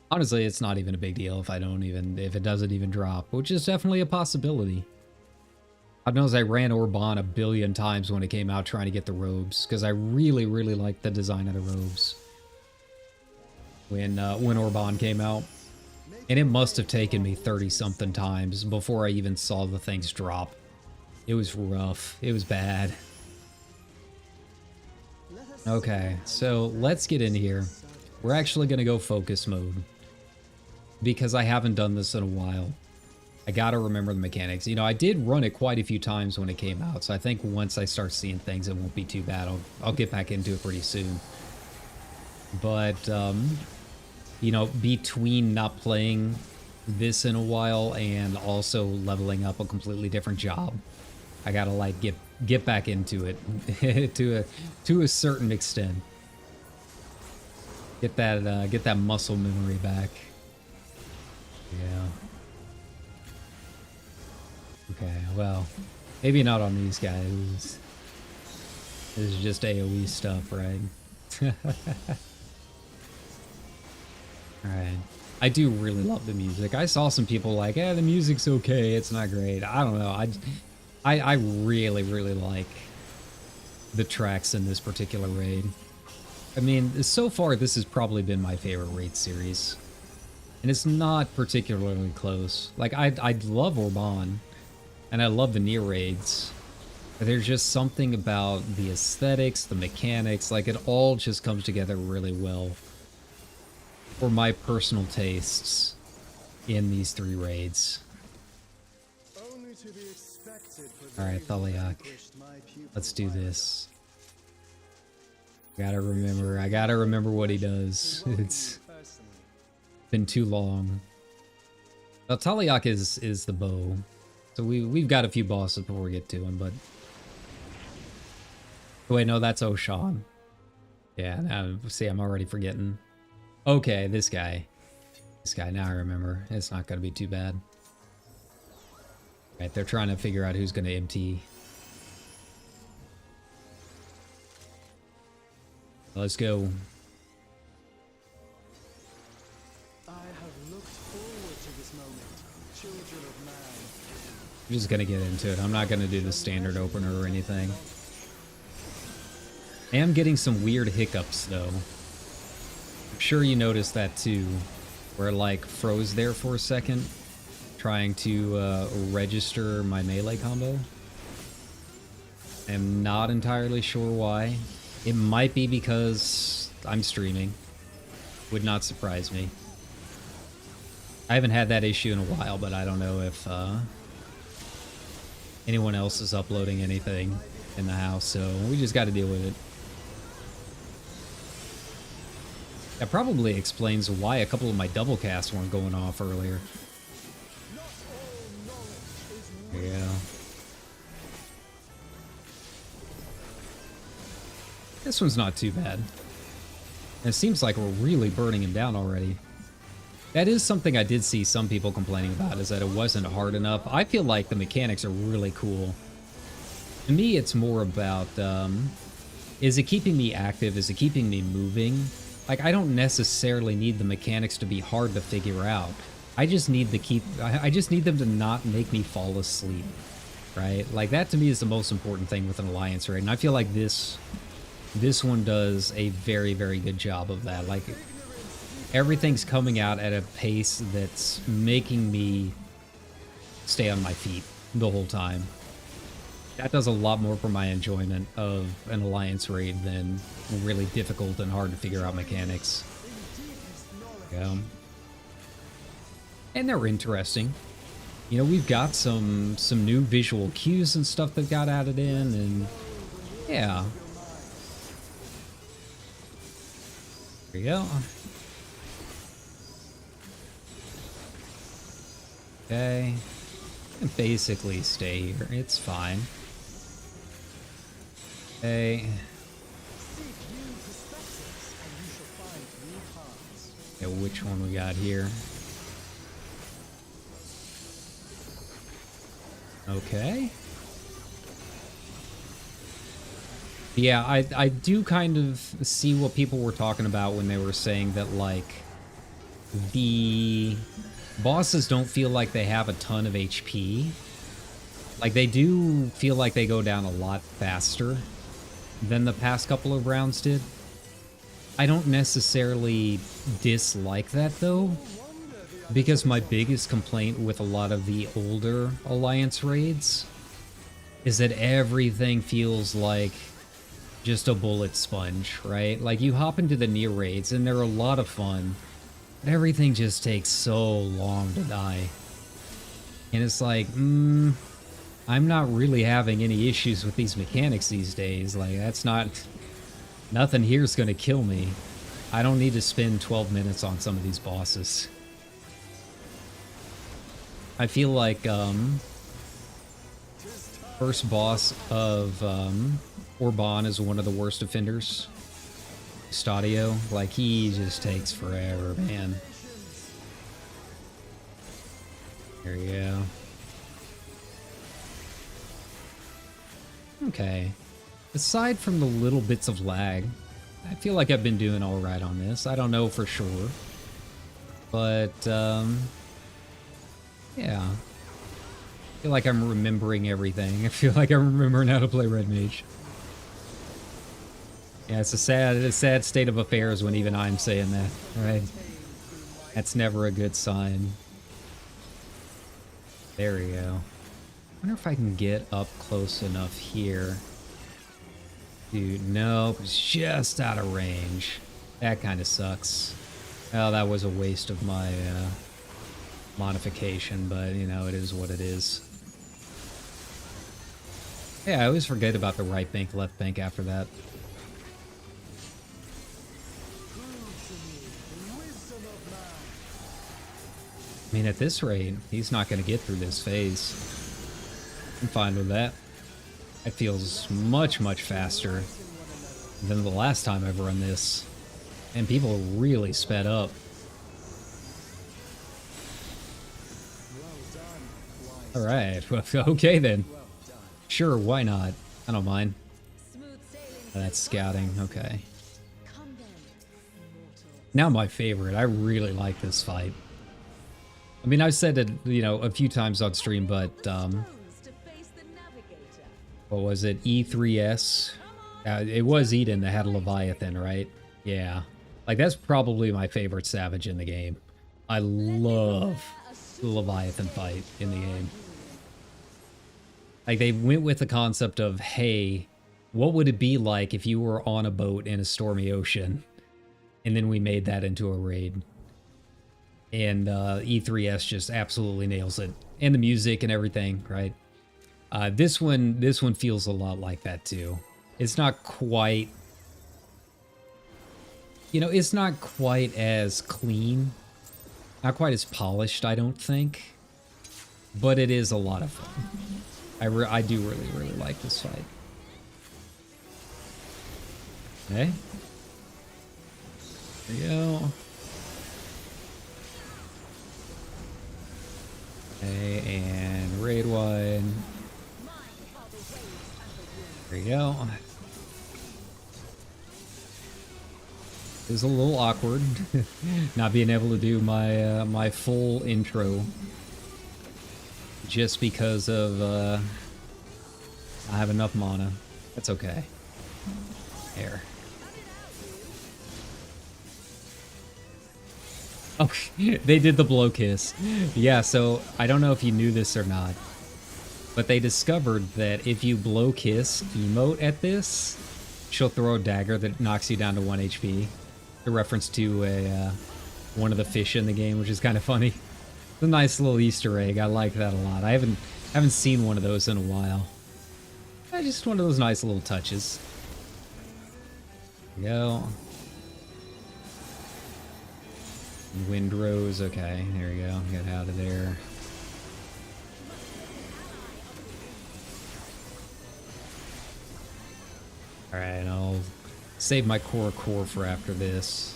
Honestly, it's not even a big deal if it doesn't even drop, which is definitely a possibility. God knows I ran Orban a billion times when it came out trying to get the robes, because I really, really liked the design of the robes when Orban came out. And it must have taken me 30-something times before I even saw the things drop. It was rough. It was bad. Okay, so let's get in here. We're actually going to go focus mode because I haven't done this in a while. I got to remember the mechanics. You know, I did run it quite a few times when it came out, so I think once I start seeing things, it won't be too bad. I'll get back into it pretty soon. But, you know, between not playing this in a while and also leveling up a completely different job, I gotta like get back into it to a certain extent. Get that muscle memory back. Yeah. Okay, well, maybe not on these guys. This is just AoE stuff, right? Alright. I do really love the music. I saw some people like, the music's okay, it's not great. I don't know. I really, really like the tracks in this particular raid. I mean, so far this has probably been my favorite raid series. And it's not particularly close. Like, I love Orban, and I love the near raids. But there's just something about the aesthetics, the mechanics, like it all just comes together really well for my personal tastes in these 3 raids. Alright, Thaliak. Let's do this. I gotta remember what he does. It's been too long. Now, Thaliak is the bow. So we've got a few bosses before we get to him, but... Wait, no, that's Oshan. Yeah, now, see, I'm already forgetting. Okay, this guy. This guy, now I remember. It's not gonna be too bad. Right, they're trying to figure out who's gonna empty. Let's go. I have looked forward to this moment, children of man. I'm just gonna get into it. I'm not gonna do the standard opener or anything. I am getting some weird hiccups, though. I'm sure you noticed that, too. Where it, like, froze there for a second. Trying to register my melee combo. I am not entirely sure why. It might be because I'm streaming. Would not surprise me. I haven't had that issue in a while, but I don't know if anyone else is uploading anything in the house, so we just got to deal with it. That probably explains why a couple of my double casts weren't going off earlier. Yeah. This one's not too bad. And it seems like we're really burning him down already. That is something I did see some people complaining about, is that it wasn't hard enough. I feel like the mechanics are really cool. To me, it's more about, is it keeping me active? Is it keeping me moving? Like, I don't necessarily need the mechanics to be hard to figure out. I just need I just need them to not make me fall asleep, right? Like, that to me is the most important thing with an Alliance raid, and I feel like this one does a very, very good job of that. Like, everything's coming out at a pace that's making me stay on my feet the whole time. That does a lot more for my enjoyment of an Alliance raid than really difficult and hard to figure out mechanics. Yeah. And they're interesting. You know, we've got some new visual cues and stuff that got added in, and yeah. There you go. Okay. I can basically stay here. It's fine. Okay. Yeah, which one we got here? Okay. Yeah, I do kind of see what people were talking about when they were saying that, like, the bosses don't feel like they have a ton of HP. Like, they do feel like they go down a lot faster than the past couple of rounds did. I don't necessarily dislike that, though, because my biggest complaint with a lot of the older Alliance raids is that everything feels like just a bullet sponge, right? Like, you hop into the near raids, and they're a lot of fun, but everything just takes so long to die. And it's like, I'm not really having any issues with these mechanics these days. Like, that's not... Nothing here's gonna kill me. I don't need to spend 12 minutes on some of these bosses. I feel like, first boss of, Orban is one of the worst offenders. Stadio, like, he just takes forever, man. There you go. Okay. Aside from the little bits of lag, I feel like I've been doing alright on this. I don't know for sure. But, yeah. I feel like I'm remembering everything. I feel like I'm remembering how to play Red Mage. Yeah, it's a sad state of affairs when even I'm saying that, right? That's never a good sign. There we go. I wonder if I can get up close enough here. Dude, nope, it's just out of range. That kind of sucks. Well, that was a waste of my modification, but you know, it is what it is. Yeah, I always forget about the right bank, left bank after that. I mean, at this rate, he's not going to get through this phase. I'm fine with that. It feels much, much faster than the last time I've run this. And people really sped up. Alright, okay then. Sure, why not? I don't mind. That's scouting, okay. Now my favorite. I really like this fight. I mean, I've said it, you know, a few times on stream, but, what was it? E3S? It was Eden that had a Leviathan, right? Yeah. Like, that's probably my favorite Savage in the game. I love the Leviathan fight in the game. Like, they went with the concept of, hey, what would it be like if you were on a boat in a stormy ocean? And then we made that into a raid. And E3S just absolutely nails it. And the music and everything, right? This one feels a lot like that too. It's not quite, you know, it's not quite as clean, not quite as polished, I don't think, but it is a lot of fun. I do really like this fight. Okay. There you go. Okay, and raid one. There you go. It was a little awkward not being able to do my my full intro just because of I have enough mana. That's okay. There. Oh, they did the blow kiss. Yeah, so I don't know if you knew this or not, but they discovered that if you blow kiss emote at this, she'll throw a dagger that knocks you down to 1 HP. A reference to a one of the fish in the game, which is kind of funny. It's a nice little Easter egg. I like that a lot. I haven't seen one of those in a while. Just one of those nice little touches. There we go. Windrose, okay, there we go. Get out of there. Alright, I'll save my core for after this.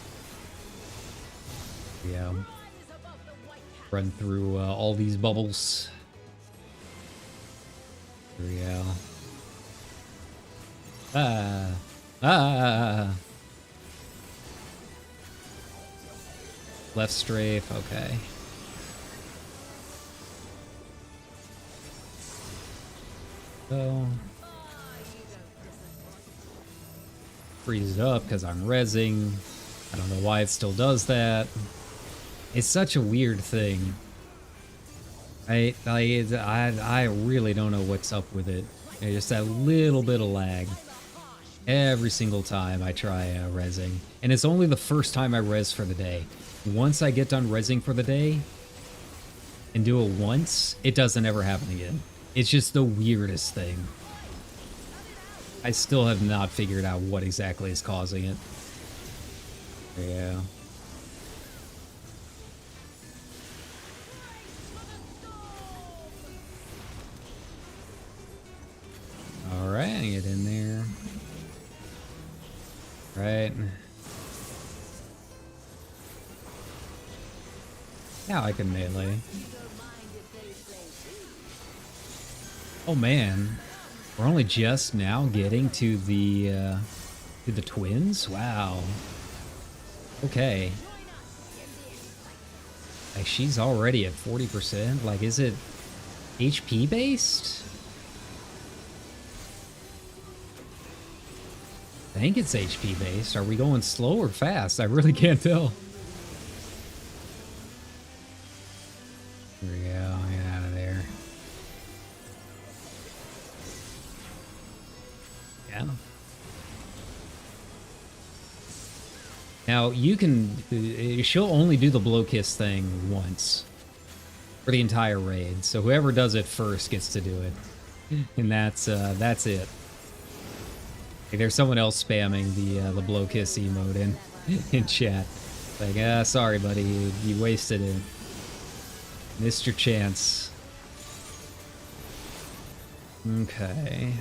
Yeah. Run through all these bubbles. Here we go. Left strafe, okay. So freeze it up because I'm rezzing. I don't know why it still does that. It's such a weird thing. I really don't know what's up with it. It's just that little bit of lag every single time I try rezzing. And it's only the first time I res for the day. Once I get done rezzing for the day and do it once, it doesn't ever happen again. It's just the weirdest thing. I still have not figured out what exactly is causing it. Yeah. Alright, get in there. Right. Now I can melee. Oh man, we're only just now getting to the twins? Wow. Okay. Like, she's already at 40%. Like, is it HP based? I think it's HP based. Are we going slow or fast? I really can't tell. Here we go. Get out of there. Yeah. Now, you can... she'll only do the blow kiss thing once. For the entire raid. So whoever does it first gets to do it. And that's it. Like, there's someone else spamming the blow kiss emote in chat. Like, sorry, buddy. You wasted it. Missed your chance. Okay.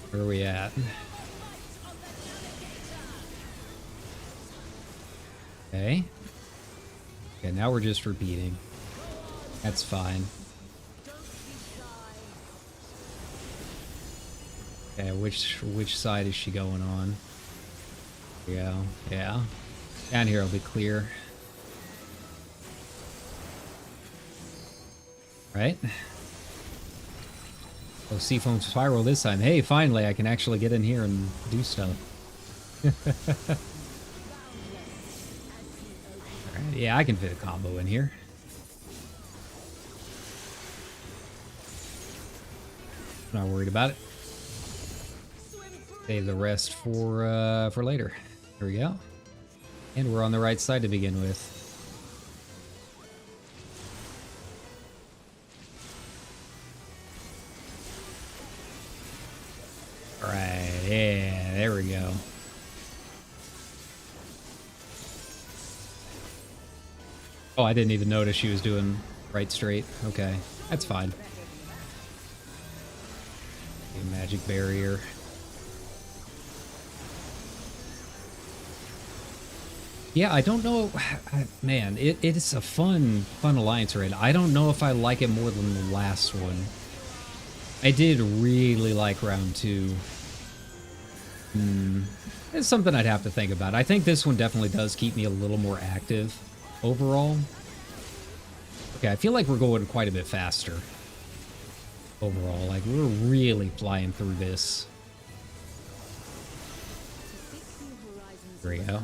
Where are we at? Okay. Okay, now we're just repeating. That's fine. Okay, which side is she going on? There we go. Yeah. Down here will be clear. Right? Oh, Seafoam Spiral this time. Hey, finally, I can actually get in here and do stuff. Alright, yeah, I can fit a combo in here. Not worried about it. Save the rest for later. Here we go. And we're on the right side to begin with. Alright, yeah, there we go. Oh, I didn't even notice she was doing right straight. Okay, that's fine. Okay, magic barrier. Yeah, I don't know. Man, it is a fun alliance raid. I don't know if I like it more than the last one. I did really like round 2. It's something I'd have to think about. I think this one definitely does keep me a little more active overall. Okay, I feel like we're going quite a bit faster overall. Like, we're really flying through this. There we go.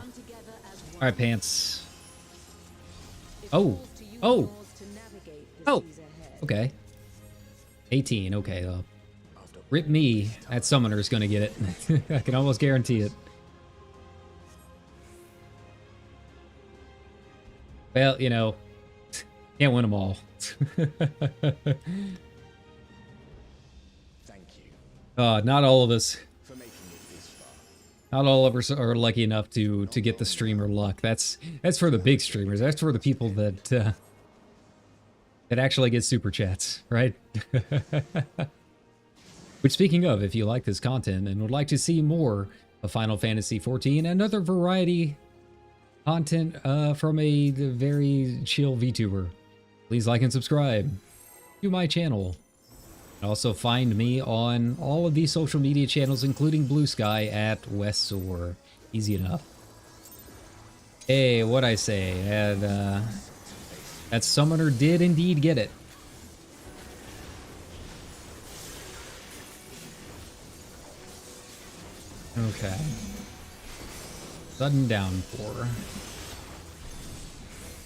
Alright, Pants. Oh! Oh! Oh! Okay. 18, okay. Rip me, that summoner is gonna get it. I can almost guarantee it. Well, you know, can't win them all. Thank you Not all of us. for making it this far. Not all of us are lucky enough to get the streamer luck. That's for the big streamers. That's for the people that that actually get super chats, right? Which, speaking of, if you like this content and would like to see more of Final Fantasy XIV and other variety content from a very chill VTuber, please like and subscribe to my channel. And also find me on all of these social media channels, including Blue Sky at Westsor. Easy enough. Hey, what'd I say? And that summoner did indeed get it. Okay. Sudden downpour.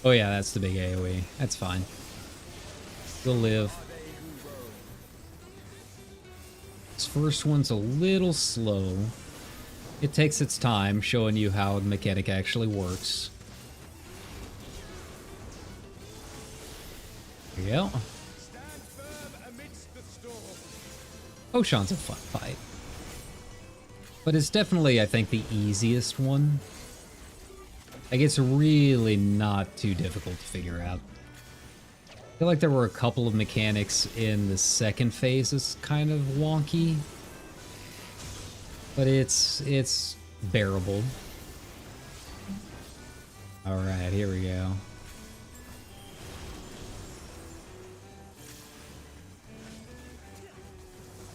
Oh yeah, that's the big AoE. That's fine. We'll live. This first one's a little slow. It takes its time, showing you how the mechanic actually works. There you go. Oshan's a fun fight. But it's definitely, I think, the easiest one. Like, it's really not too difficult to figure out. I feel like there were a couple of mechanics in the second phase that's kind of wonky. But it's bearable. Alright, here we go.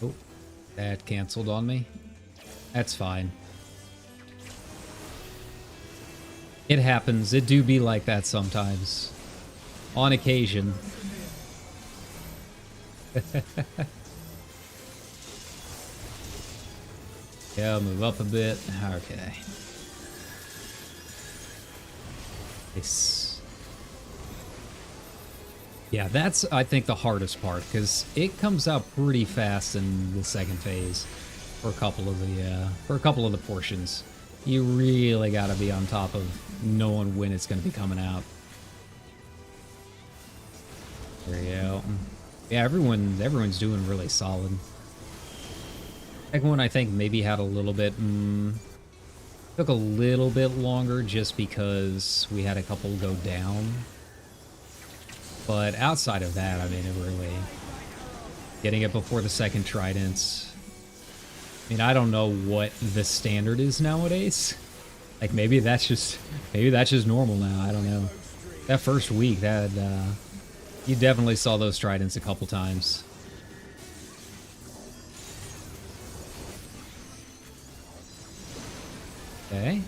Oh, that canceled on me. That's fine. It happens. It do be like that sometimes. On occasion. Yeah, move up a bit. Okay. Nice. Yeah, that's, I think, the hardest part, because it comes out pretty fast in the second phase for a couple of the portions. You really got to be on top of knowing when it's going to be coming out. There you go. Yeah, everyone's doing really solid. Second one, I think, maybe had a little bit, took a little bit longer just because we had a couple go down. But outside of that, I mean, it really, getting it before the second trident. I mean, I don't know what the standard is nowadays. Like, maybe that's just normal now. I don't know. That first week, you definitely saw those tridents a couple times. Okay.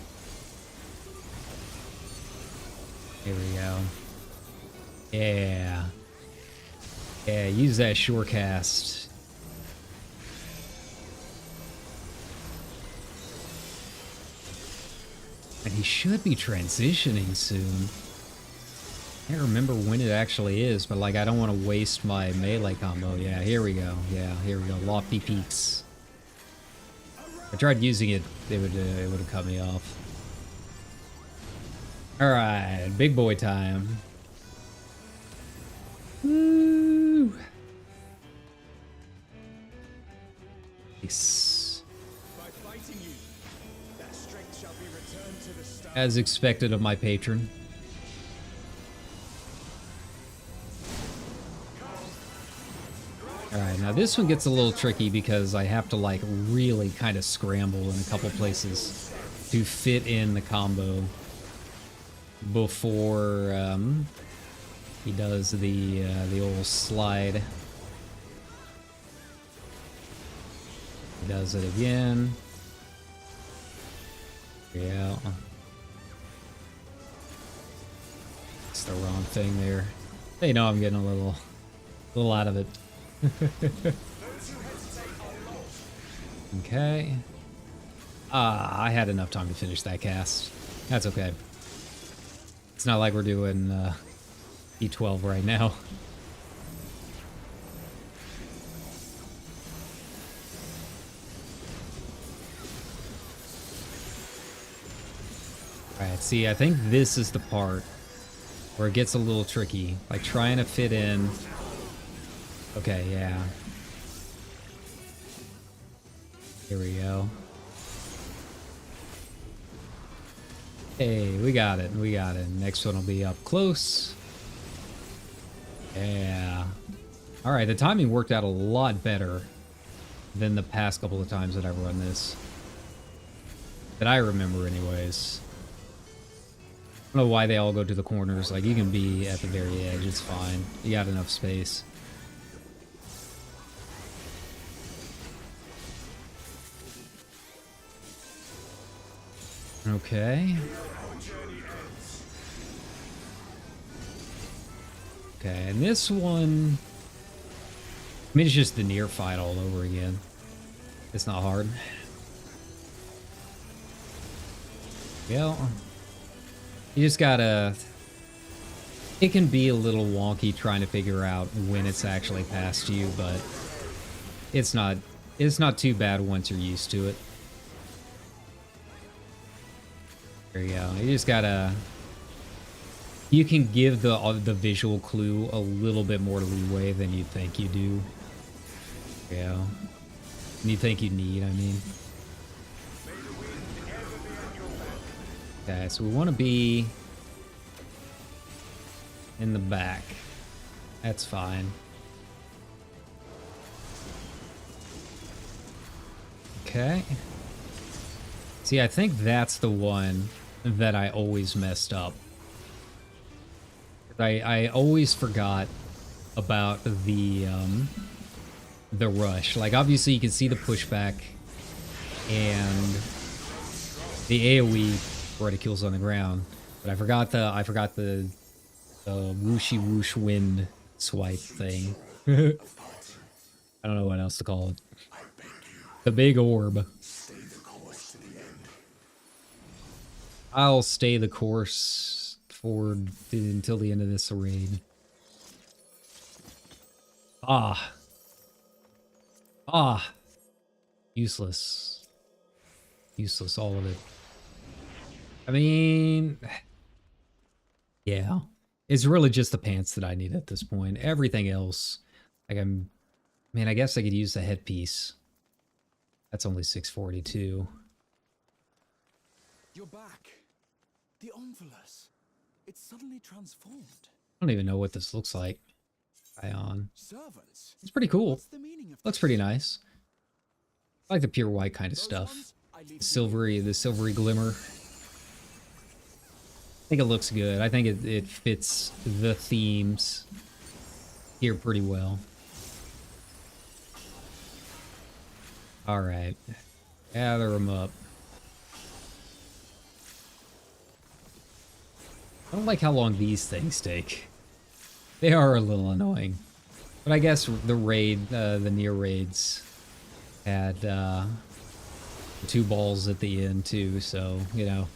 Here we go. Yeah. Yeah, use that shore cast. And he should be transitioning soon. I can't remember when it actually is, but like I don't want to waste my melee combo. Yeah, here we go. Yeah, here we go. Lofty Peaks. I tried using it, it would have cut me off. All right, big boy time. Woo! Nice. As expected of my patron. Alright, now this one gets a little tricky because I have to like really kind of scramble in a couple places to fit in the combo before he does the old slide. He does it again. Yeah. It's the wrong thing there. They know I'm getting a little out of it. Okay. I had enough time to finish that cast. That's okay. It's not like we're doing E12 right now. Alright, see, I think this is the part where it gets a little tricky. Like trying to fit in. Okay, yeah. Here we go. Hey, we got it. We got it. Next one will be up close. Yeah. Alright, the timing worked out a lot better than the past couple of times that I've run this. That I remember anyways. I don't know why they all go to the corners. Like, you can be at the very edge. It's fine. You got enough space. Okay. Okay, and this one... I mean, it's just the near fight all over again. It's not hard. Well, you just gotta... It can be a little wonky trying to figure out when it's actually past you, but it's not too bad once you're used to it. There you go. You just gotta... You can give the visual clue a little bit more leeway than you think you do. Yeah. Than you think you need, I mean. Okay, so we want to be in the back. That's fine. Okay. See, I think that's the one that I always messed up. I always forgot about the rush. Like, obviously you can see the pushback and the AoE reticles on the ground, But I forgot the whooshy whoosh wind swipe thing. I don't know what else to call it. The big orb. I'll stay the course until the end of this raid. Ah. Useless. Useless, all of it. I mean, yeah. It's really just the pants that I need at this point. Everything else, like I guess I could use the headpiece. That's only 642. You're back. The Omphilus. It's suddenly transformed. I don't even know what this looks like. Ion. Servants. It's pretty cool. What's the meaning of Looks this? pretty nice. I like the pure white kind of Those stuff. ones I leave The silvery glimmer. I think it looks good. I think it fits the themes here pretty well. Alright. Gather them up. I don't like how long these things take. They are a little annoying. But I guess the raid, the near raids, had 2 balls at the end too, so, you know.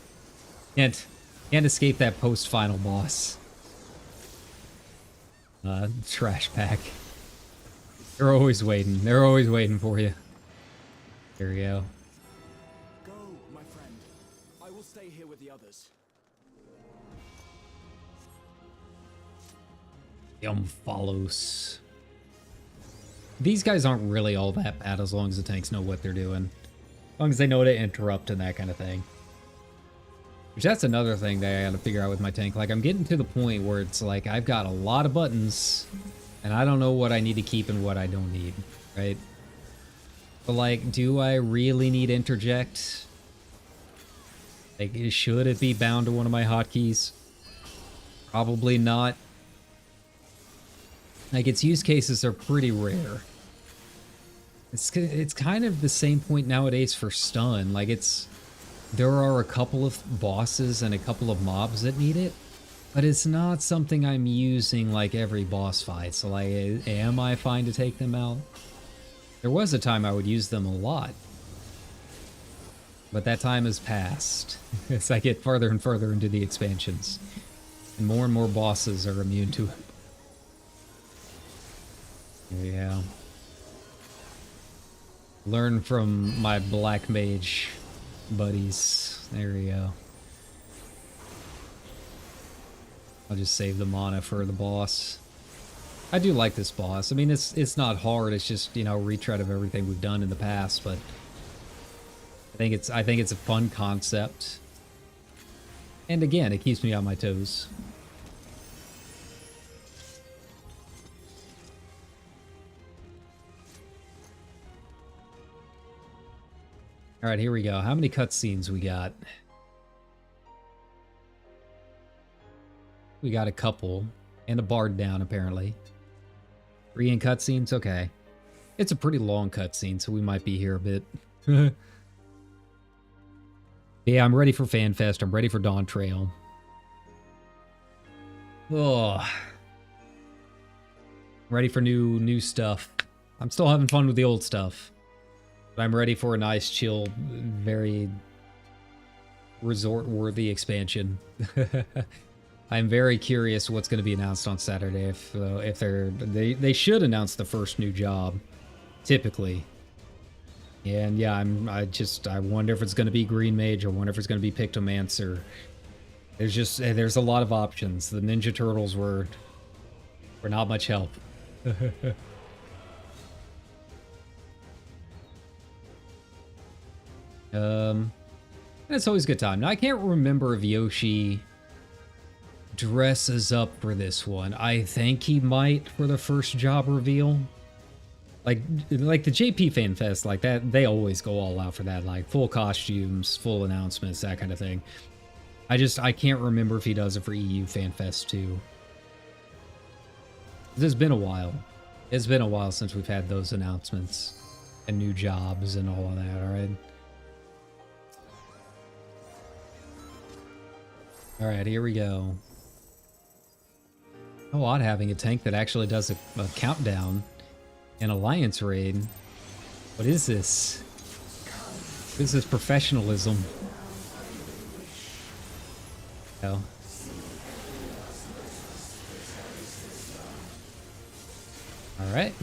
Can't escape that post-final boss. Trash pack. They're always waiting. They're always waiting for you. There we go. Go, my friend. I will stay here with the others. Follows. These guys aren't really all that bad as long as the tanks know what they're doing. As long as they know to interrupt and that kind of thing. Which that's another thing that I gotta figure out with my tank. Like, I'm getting to the point where it's like, I've got a lot of buttons, and I don't know what I need to keep and what I don't need, right? But like, do I really need interject? Like, should it be bound to one of my hotkeys? Probably not. Like, its use cases are pretty rare. It's kind of the same point nowadays for stun. Like, there are a couple of bosses and a couple of mobs that need it, but it's not something I'm using like every boss fight. So like, am I fine to take them out? There was a time I would use them a lot, but that time has passed as I get further and further into the expansions, and more bosses are immune to it. Yeah. Learn from my black mage buddies. There we go. I'll just save the mana for the boss. I do like this boss. I mean, it's not hard. It's just, you know, a retread of everything we've done in the past, but I think it's a fun concept. And again, it keeps me on my toes. All right, here we go. How many cutscenes we got? We got a couple. And a bard down, apparently. 3 in cutscenes? Okay. It's a pretty long cutscene, so we might be here a bit. Yeah, I'm ready for FanFest. I'm ready for Dawn Trail. Oh. Ready for new stuff. I'm still having fun with the old stuff. But I'm ready for a nice, chill, very resort-worthy expansion. I'm very curious what's going to be announced on Saturday. If they should announce the first new job, typically. And yeah, I wonder if it's going to be Green Mage. I wonder if it's going to be Pictomancer. There's a lot of options. The Ninja Turtles were not much help. And it's always a good time. Now, I can't remember if Yoshi dresses up for this one. I think he might for the first job reveal. Like the JP Fan Fest, like that, they always go all out for that, like full costumes, full announcements, that kind of thing. I can't remember if he does it for EU Fan Fest too. It's been a while. It's been a while since we've had those announcements and new jobs and all of that, alright? Alright, here we go. Oh, odd having a tank that actually does a countdown. An alliance raid. What is this? This is professionalism. Oh. Alright.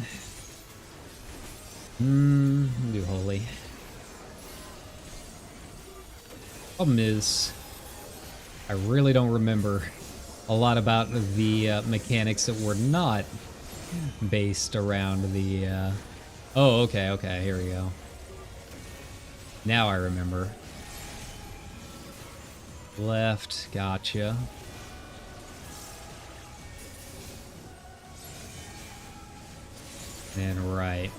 Do holy. Problem is, I really don't remember a lot about the mechanics that were not based around the... Oh, okay, okay, here we go. Now I remember. Left, gotcha. And right.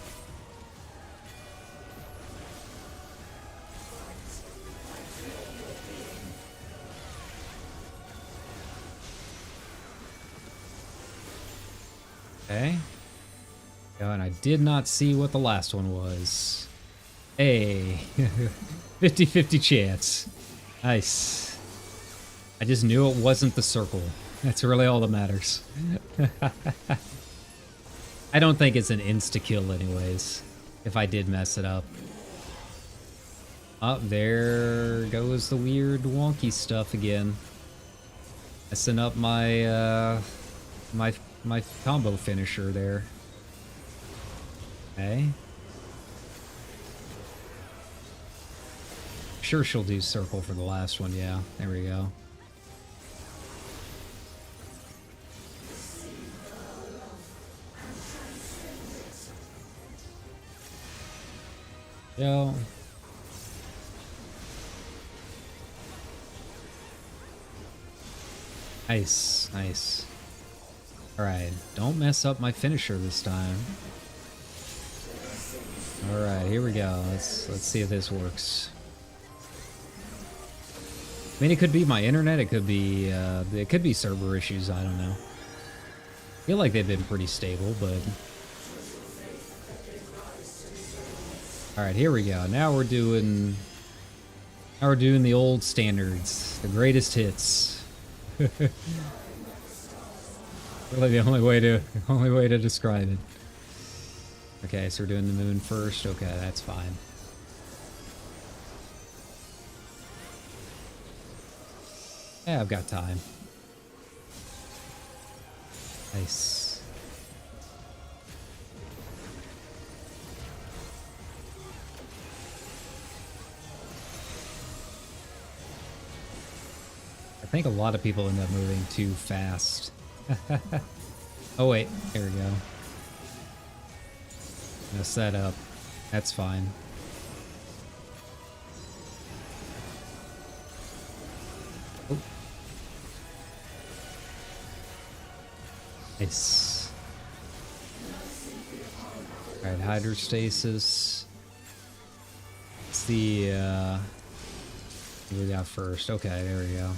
Okay. Oh, and I did not see what the last one was. Hey. 50-50 chance. Nice. I just knew it wasn't the circle. That's really all that matters. I don't think it's an insta-kill anyways, if I did mess it up. Oh, there goes the weird wonky stuff again. Messing up my, my combo finisher there. Okay. Sure she'll do circle for the last one, yeah. There we go. Yo. Nice, nice. Alright, don't mess up my finisher this time. Alright, here we go. Let's see if this works. I mean, it could be my internet, it could be server issues, I don't know. I feel like they've been pretty stable, but... Alright, here we go. Now we're doing the old standards. The greatest hits. Really the only way to describe it. Okay, so we're doing the moon first. Okay, that's fine. Yeah, I've got time. Nice. I think a lot of people end up moving too fast. Oh wait, there we go. Mess that up. That's fine. Oh. Nice. Alright, hydrostasis. It's the what we got first. Okay, there we go.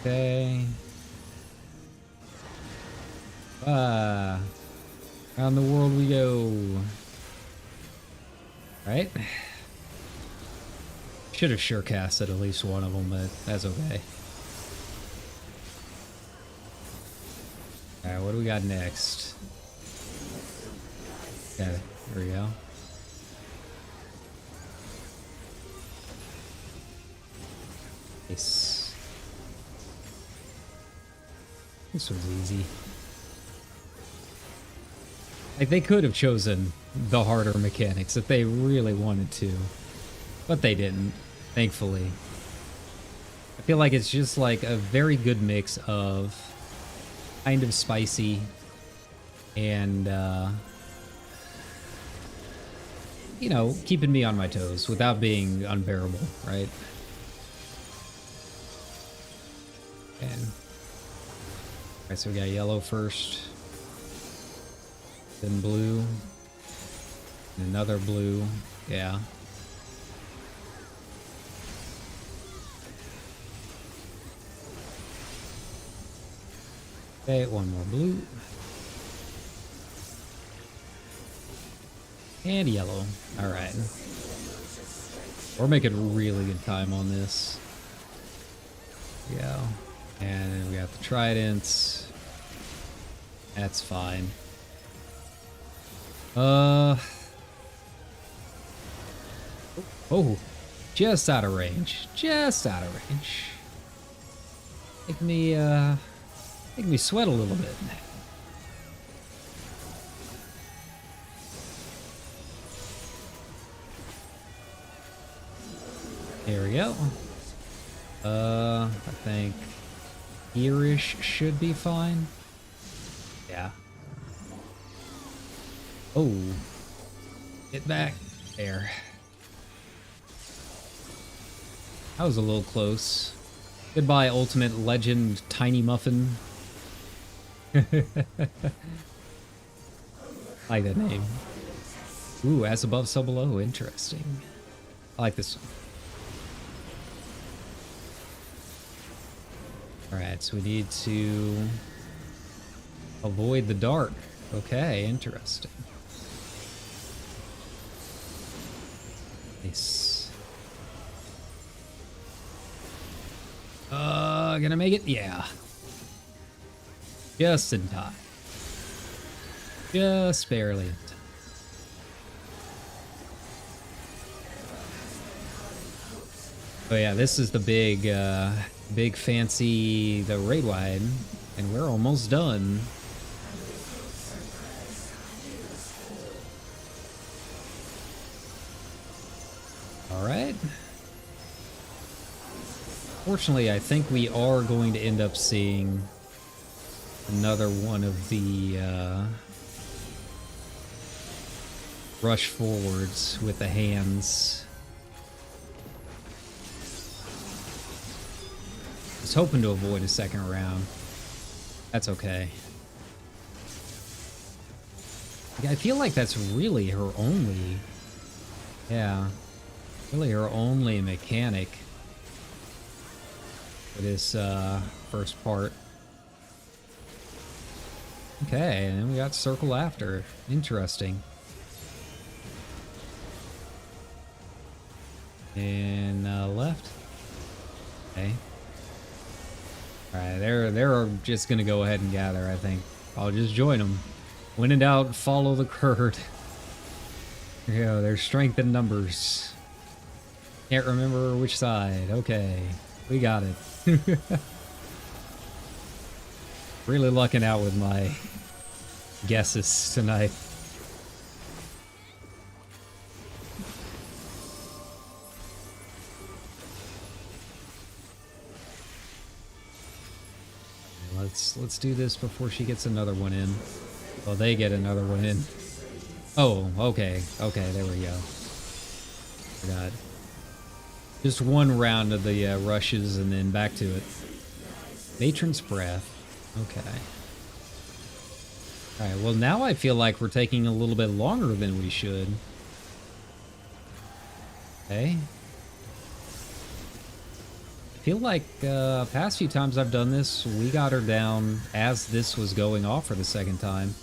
Okay. Around the world we go. Right? Should have sure casted at least one of them, but that's okay. Alright, what do we got next? Okay, there we go. Nice. This was easy. Like, they could have chosen the harder mechanics if they really wanted to, but they didn't, thankfully. I feel like it's just like a very good mix of kind of spicy and, you know, keeping me on my toes without being unbearable, right? And alright, so we got yellow first, then blue, and another blue, yeah. Okay, one more blue. And yellow. Alright. We're making really good time on this. Yeah. And then we got the tridents. That's fine. Oh, just out of range. Just out of range. Make me sweat a little bit. There we go. I think here-ish should be fine. Yeah. Oh. Get back. There. That was a little close. Goodbye, Ultimate Legend Tiny Muffin. Like that name. Ooh, as above, so below. Interesting. I like this one. Alright, so we need to avoid the dark. Okay, interesting. Nice. Gonna make it? Yeah. Just in time. Just barely in time. Oh yeah, this is the big fancy, the raid wide, and we're almost done. All right. Fortunately, I think we are going to end up seeing another one of the rush forwards with the hands. I was hoping to avoid a second round. That's okay. I feel like that's really her only... Yeah. Really her only mechanic for this first part. Okay, and then we got circle after. Interesting. And left. Okay. Alright, they're just gonna go ahead and gather, I think. I'll just join them. When in doubt, follow the herd. Yeah, there's strength in numbers. Can't remember which side. Okay, we got it. Really lucking out with my guesses tonight. Let's do this before she gets another one in. Well, they get another one in. Oh, okay. Okay, there we go. Forgot. Just one round of the rushes and then back to it. Matron's Breath. Okay. Alright, well now I feel like we're taking a little bit longer than we should. Okay. I feel like past few times I've done this, we got her down as this was going off for the second time.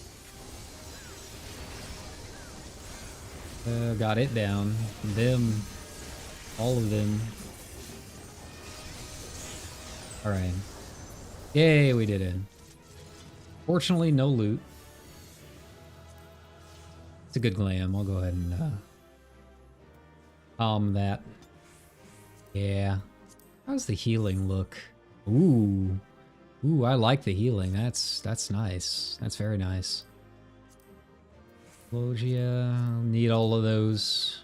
Got it down. Them. All of them. Alright. Yay, we did it. Fortunately, no loot. It's a good glam. I'll go ahead and palm that. Yeah. How's the healing look? Ooh. Ooh, I like the healing. That's nice. That's very nice. Bozja. Need all of those.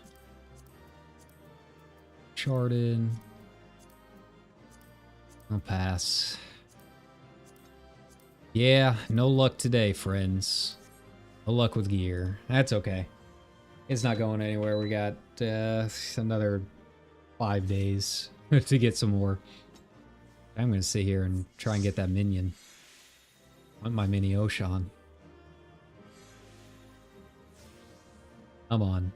Charted. I'll pass. Yeah, no luck today, friends. No luck with gear. That's okay. It's not going anywhere. We got another 5 days to get some more. I'm going to sit here and try and get that minion. I want my mini Ocean. Come on.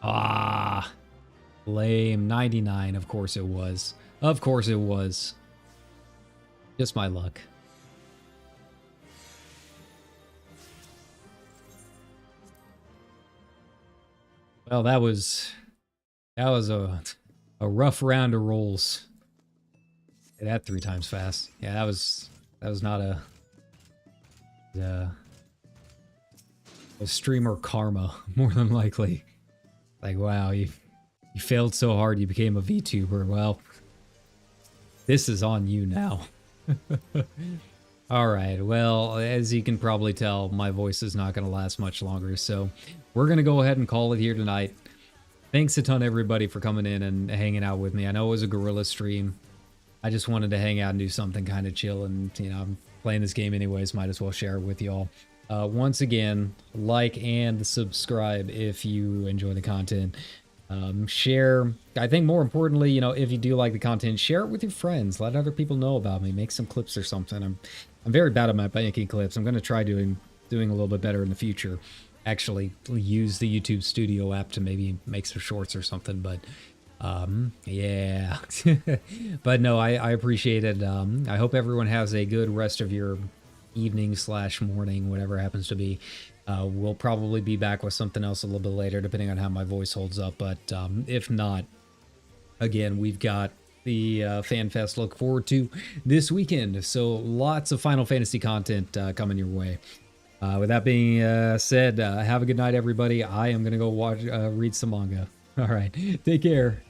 Ah. Lame. 99. Of course it was. Of course it was. Just my luck. Well, that was a rough round of rolls. Hit that 3 times fast. Yeah, that was not a streamer karma, more than likely. Like, wow, you failed so hard you became a VTuber. Well, this is on you now. Alright, well, as you can probably tell, my voice is not going to last much longer, so we're going to go ahead and call it here tonight. Thanks a ton, everybody, for coming in and hanging out with me. I know it was a guerrilla stream. I just wanted to hang out and do something kind of chill, and, you know, I'm playing this game anyways, might as well share it with y'all. Once again, like and subscribe if you enjoy the content. Share. I think more importantly, you know, if you do like the content, share it with your friends. Let other people know about me. Make some clips or something. I'm very bad at making clips. I'm going to try doing a little bit better in the future. Actually, use the YouTube Studio app to maybe make some shorts or something. But yeah. But no, I appreciate it. I hope everyone has a good rest of your evening / morning, whatever it happens to be. We'll probably be back with something else a little bit later, depending on how my voice holds up. But if not, again, we've got the FanFest to look forward to this weekend. So lots of Final Fantasy content coming your way. With that being said, have a good night, everybody. I am going to go read some manga. All right. Take care.